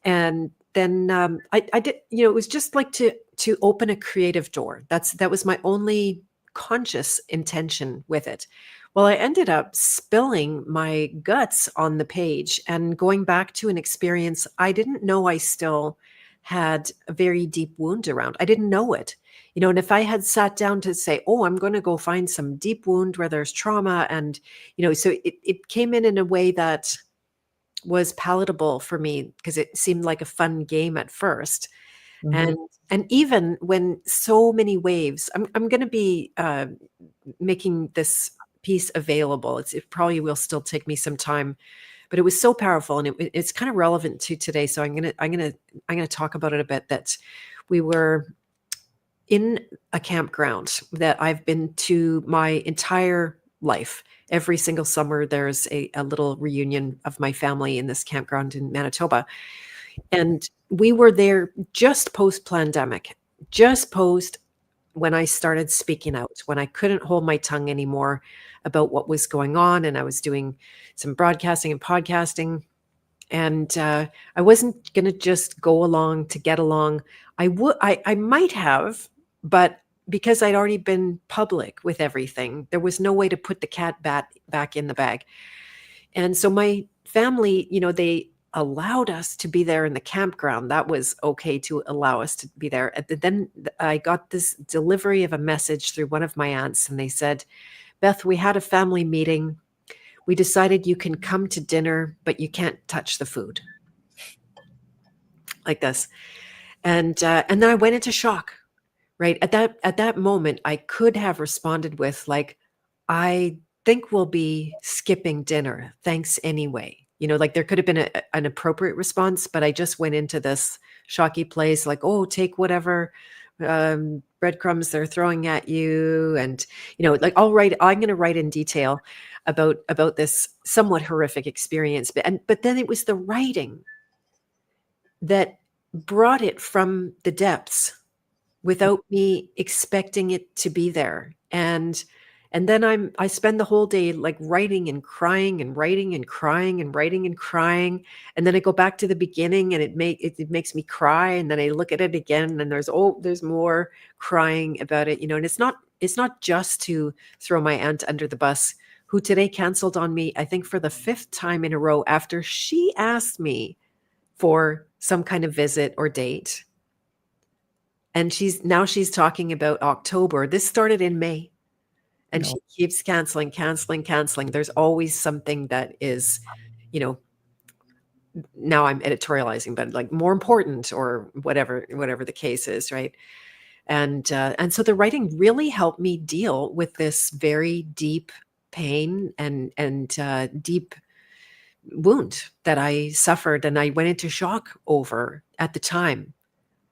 And then I did, you know, it was just like to open a creative door. That was my only conscious intention with it. Well, I ended up spilling my guts on the page and going back to an experience I didn't know I still had a very deep wound around. I didn't know it. You know, and if I had sat down to say, oh, I'm going to go find some deep wound where there's trauma, and, you know, so it came in a way that was palatable for me because it seemed like a fun game at first. Mhm. And even when so many waves, I'm going to be making this piece available. It probably will still take me some time, but it was so powerful, and it's kind of relevant to today. So I'm gonna talk about it a bit. That we were in a campground that I've been to my entire life. Every single summer, there's a little reunion of my family in this campground in Manitoba. And we were there just post pandemic, just post when I started speaking out, when I couldn't hold my tongue anymore about what was going on. And I was doing some broadcasting and podcasting. And I wasn't going to just go along to get along. I might have, but because I'd already been public with everything, there was no way to put the back in the bag. And so my family, you know, they allowed us to be there in the campground. That was okay to allow us to be there. Then I got this delivery of a message through one of my aunts, and they said, Beth, we had a family meeting. We decided you can come to dinner, but you can't touch the food. Like this. And then I went into shock. Right. At that moment, I could have responded with like, I think we'll be skipping dinner. Thanks anyway. You know, like there could have been an appropriate response, but I just went into this shocky place, like, oh, take whatever breadcrumbs they're throwing at you, and you know, like I'm going to write in detail about this somewhat horrific experience, but then it was the writing that brought it from the depths without me expecting it to be there. And then I spend the whole day like writing and crying and writing and crying and writing and crying. And then I go back to the beginning and it makes me cry. And then I look at it again and there's more crying about it, you know, and it's not just to throw my aunt under the bus, who today canceled on me, I think for the fifth time in a row after she asked me for some kind of visit or date. And she's talking about October. This started in May. And No. she keeps canceling, canceling, canceling. There's always something that is, you know, now I'm editorializing, but like more important or whatever the case is, right? And so the writing really helped me deal with this very deep pain and deep wound that I suffered and I went into shock over at the time.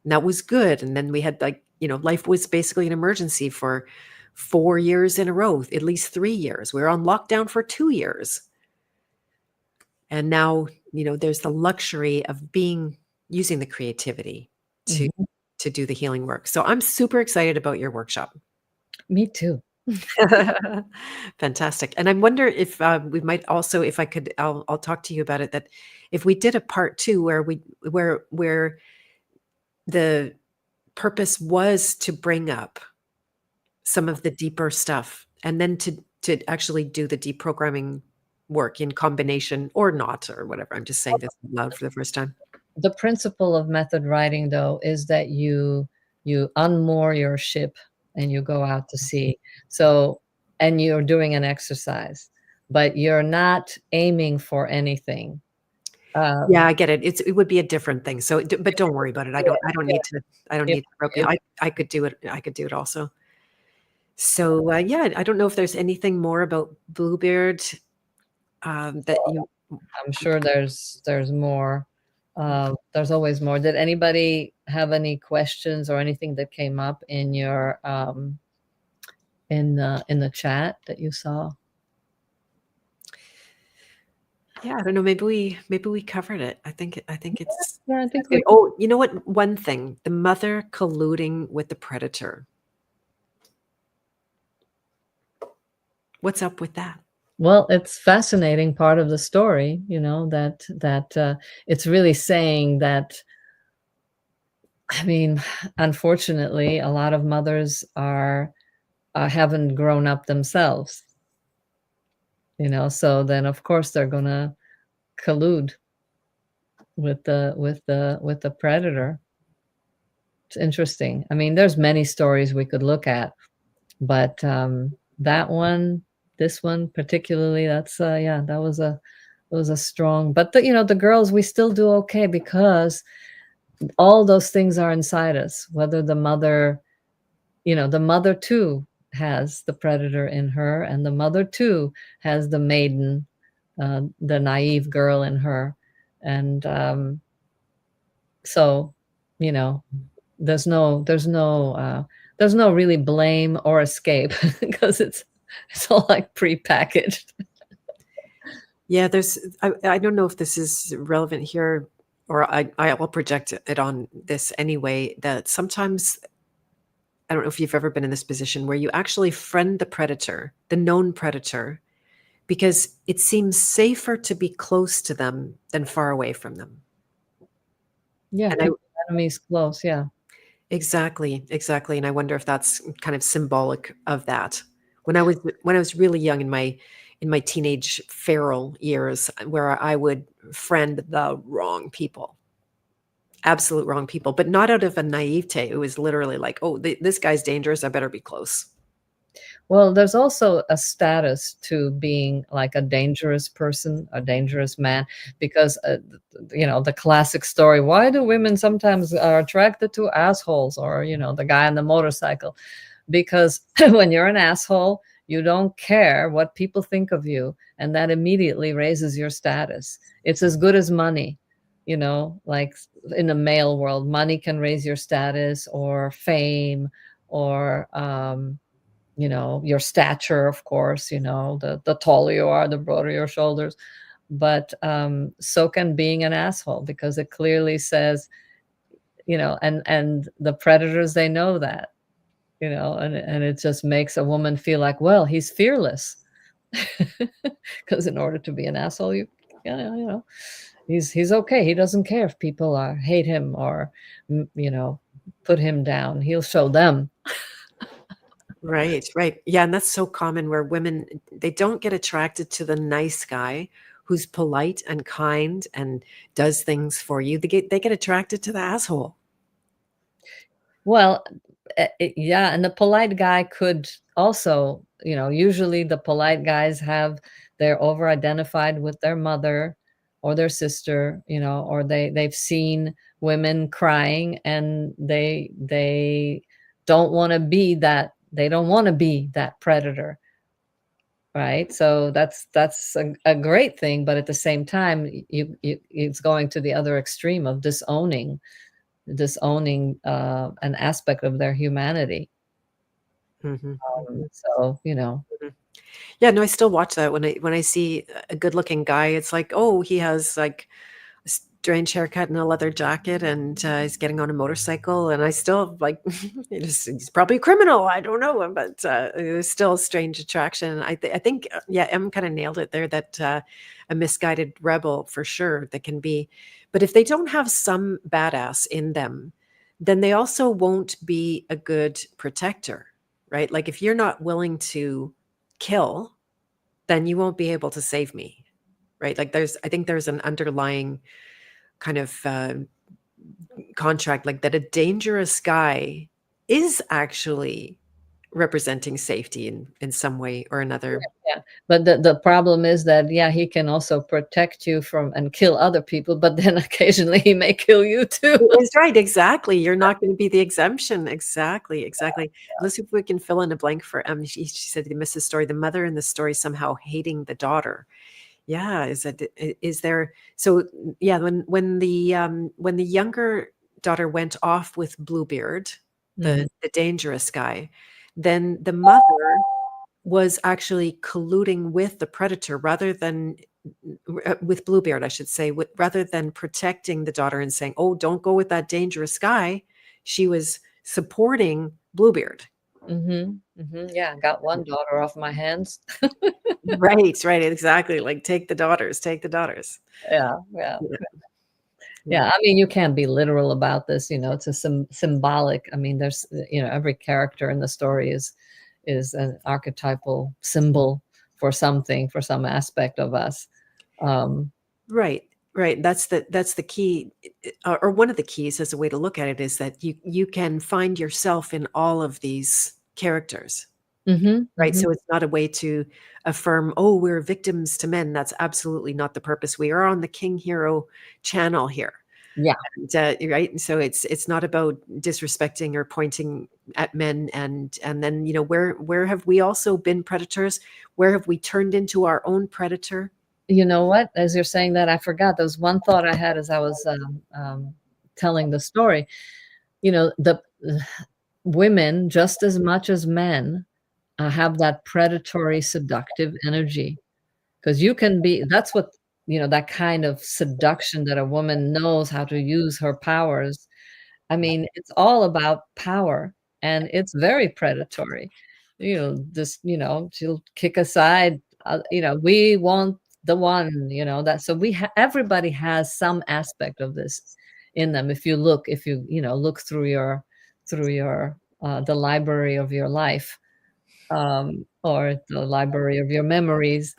And that was good. And then we had like, you know, life was basically an emergency for 4 years in a row, at least 3 years. We were on lockdown for 2 years. And now, you know, there's the luxury of using the creativity to Mhm. to do the healing work. So I'm super excited about your workshop. Me too. Fantastic. And I wonder if we might also, if I could, I'll talk to you about it, that if we did a part two where the purpose was to bring up some of the deeper stuff and then to actually do the deprogramming work in combination or not or whatever. I'm just saying this out loud for the first time. The principle of method writing, though, is that you unmoor your ship and you go out to sea. So, and you're doing an exercise, but you're not aiming for anything. Yeah, Um, I get it. It would be a different thing. So, but don't worry about it. I yeah, don't yeah. need to. I don't If, need to rope you. if I could do it. I could do it also. So yeah, I don't know if there's anything more about Bluebeard that well, you. I'm sure there's more. There's always more. Did anybody have any questions or anything that came up in your in the chat that you saw? Yeah, I don't know. Maybe we covered it. I think it's Yeah, I think good. we. Oh, you know what? One thing: the mother colluding with the predator. What's up with that? Well, it's fascinating part of the story, that it's really saying that, I mean, unfortunately, a lot of mothers haven't grown up themselves, so then of course they're gonna collude with the predator. It's interesting. I mean, there's many stories we could look at, but that one, this one particularly, that's yeah, that was a strong. But the girls, we still do okay because all those things are inside us. Whether the mother too has the predator in her, and the mother too has the maiden, the naive girl in her, and so you know there's no really blame or escape because it's all like prepackaged. Yeah, I don't know if this is relevant here, or I will project it on this anyway. That sometimes I don't know if you've ever been in this position where you actually friend the predator, the known predator, because it seems safer to be close to them than far away from them. Yeah, And I keep the enemies close. Yeah. exactly, and I wonder if that's kind of symbolic of that. When I was really young in my teenage feral years, where I would friend the wrong people, absolute wrong people, but not out of a naivete. It was literally like, oh, this guy's dangerous. I better be close. Well, there's also a status to being like a dangerous person, a dangerous man, because the classic story, why do women sometimes are attracted to assholes, or the guy on the motorcycle? Because when you're an asshole, you don't care what people think of you, and that immediately raises your status. It's as good as money, like in the male world, money can raise your status, or fame, or your stature, of course, the taller you are, the broader your shoulders. But so can being an asshole, because it clearly says, and the predators, they know that, and it just makes a woman feel like, well, he's fearless. Because in order to be an asshole, he's okay. He doesn't care if people hate him or put him down. He'll show them. Right, right. Yeah, and that's so common where women, they don't get attracted to the nice guy who's polite and kind and does things for you. They get attracted to the asshole. Well, yeah, and the polite guy could also, usually the polite guys they're over identified with their mother or their sister, or they've seen women crying, and they don't want to be that. They don't want to be that predator, right? So that's a great thing, but at the same time, it's going to the other extreme of disowning an aspect of their humanity. Mhm, mhm, So. mhm. Yeah, no, I still watch that when I see a good-looking guy. It's like, oh, he has like a strange haircut and a leather jacket, and he's getting on a motorcycle, and I still like he's probably a criminal. I don't know him, but there's still a strange attraction. I think yeah, Em kind of nailed it there. That a misguided rebel for sure that can be, but if they don't have some badass in them, then they also won't be a good protector, right? Like if you're not willing to kill, then you won't be able to save me, right? Like I think there's an underlying kind of contract, like that a dangerous guy is actually representing safety in some way or another. Yeah, but the problem is that, yeah, he can also protect you from and kill other people, but then occasionally he may kill you too. It's right, exactly. You're not going to be the exemption. Exactly, exactly. Let's see if we can fill in a blank for she said the Mrs. Story, the mother in the story somehow hating the daughter. Yeah, is there so yeah, when the younger daughter went off with Bluebeard, Mhm. the dangerous guy, then the mother was actually colluding with the predator rather than with Bluebeard, I should say, rather than protecting the daughter and saying, "Oh, don't go with that dangerous guy." She was supporting Bluebeard. Mhm. Mhm. Yeah, got one daughter off my hands. Right, right, exactly. Like take the daughters, take the daughters. Yeah, yeah. Yeah, yeah. Yeah, I mean, you can't be literal about this, it's a symbolic. I mean, there's, every character in the story is an archetypal symbol for something, for some aspect of us. Um, Right, right. That's the key, or one of the keys as a way to look at it is that you can find yourself in all of these characters. mhm, Right, mhm. so it's not a way to affirm, "Oh, we're victims to men." That's absolutely not the purpose. We are on the King Hero channel here. Yeah. And, right? And so it's not about disrespecting or pointing at men and then, where have we also been predators? Where have we turned into our own predator? You know what? As you're saying that, I forgot. There was one thought I had as I was telling the story. The women, just as much as men, have that predatory, seductive energy. Because you can be, that's what, that kind of seduction that a woman knows how to use her powers. I mean, it's all about power, and it's very predatory. She'll kick aside, we want the one, that so everybody has some aspect of this in them. If you look through the library of your life, or the library of your memories,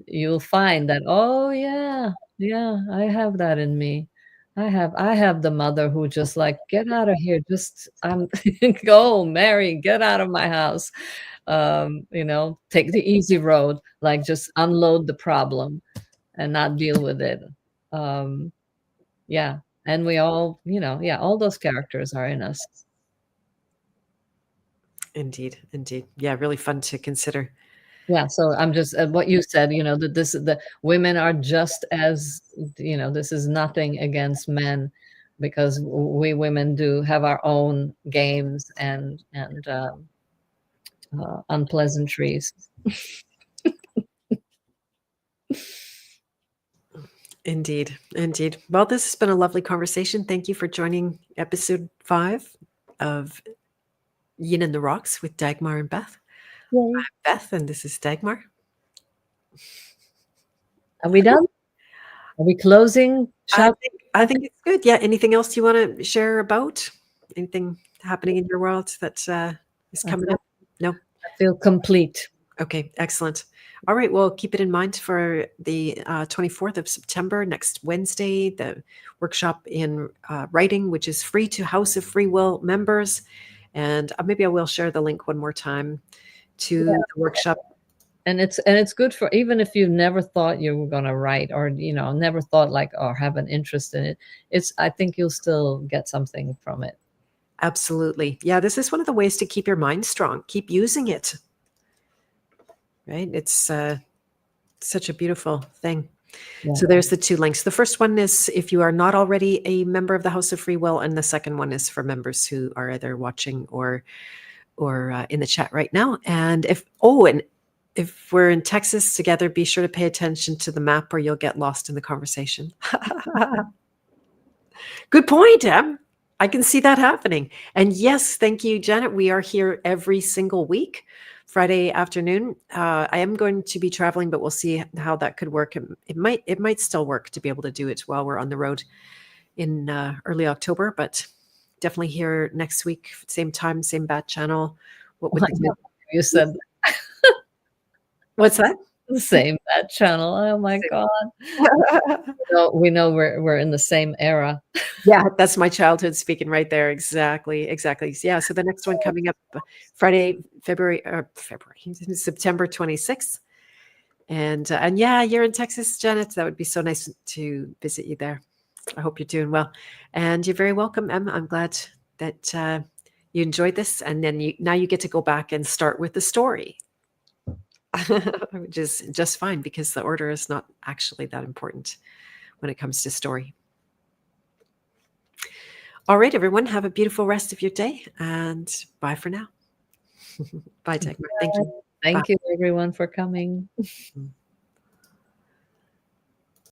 you'll find that, oh yeah, yeah, I have that in me. I have the mother who just like, get out of here, just go, Mary, get out of my house. Take the easy road, like just unload the problem and not deal with it. Um, yeah, and we all, yeah, all those characters are in us. Indeed, indeed. Yeah, really fun to consider. Yeah, so I'm just what you said, that the women are just as, this is nothing against men, because we women do have our own games and unpleasantries. Indeed, indeed. Well, this has been a lovely conversation. Thank you for joining episode 5 of Yin and the Rocks with Dagmar and Beth. Yay. Beth, and this is Dagmar. Are we done? Are we closing? I Shout. think it's good. Yeah. Anything else you want to share about? Anything happening in your world that is I coming feel, up? No. I feel complete. Okay. Excellent. All right. Well, keep it in mind for the 24th of September, next Wednesday, the workshop in writing, which is free to House of Free Will members. And maybe I will share the link one more time to Yeah. the workshop. And it's good for, even if you never thought you were gonna write, or never thought, like, or have an interest in it. I think you'll still get something from it. Absolutely. Yeah. This is one of the ways to keep your mind strong. Keep using it. Right. It's such a beautiful thing. Yeah. So there's the 2 links. The first one is if you are not already a member of the House of Free Will, and the second one is for members who are either watching or in the chat right now. And if we're in Texas together, be sure to pay attention to the map, or you'll get lost in the conversation. Good point, Em. I can see that happening. And yes, thank you, Janet. We are here every single week, Friday afternoon. I am going to be traveling, but we'll see how that could work. It might still work to be able to do it while we're on the road in early October, but definitely here next week, same time, same bat channel. What would I the know you said What's that? the same, that channel. Oh my God. We know we're in the same era. Yeah, that's my childhood speaking right there. Exactly, exactly. Yeah, so the next one coming up Friday, September 26th. And yeah, you're in Texas, Janet. That would be so nice to visit you there. I hope you're doing well. And you're very welcome, Em. I'm glad that you enjoyed this. And then now you get to go back and start with the story, which is just fine because the order is not actually that important when it comes to story. All right, everyone, have a beautiful rest of your day, and bye for now. Bye, Dagmar. Thank you. Bye. Thank you everyone for coming.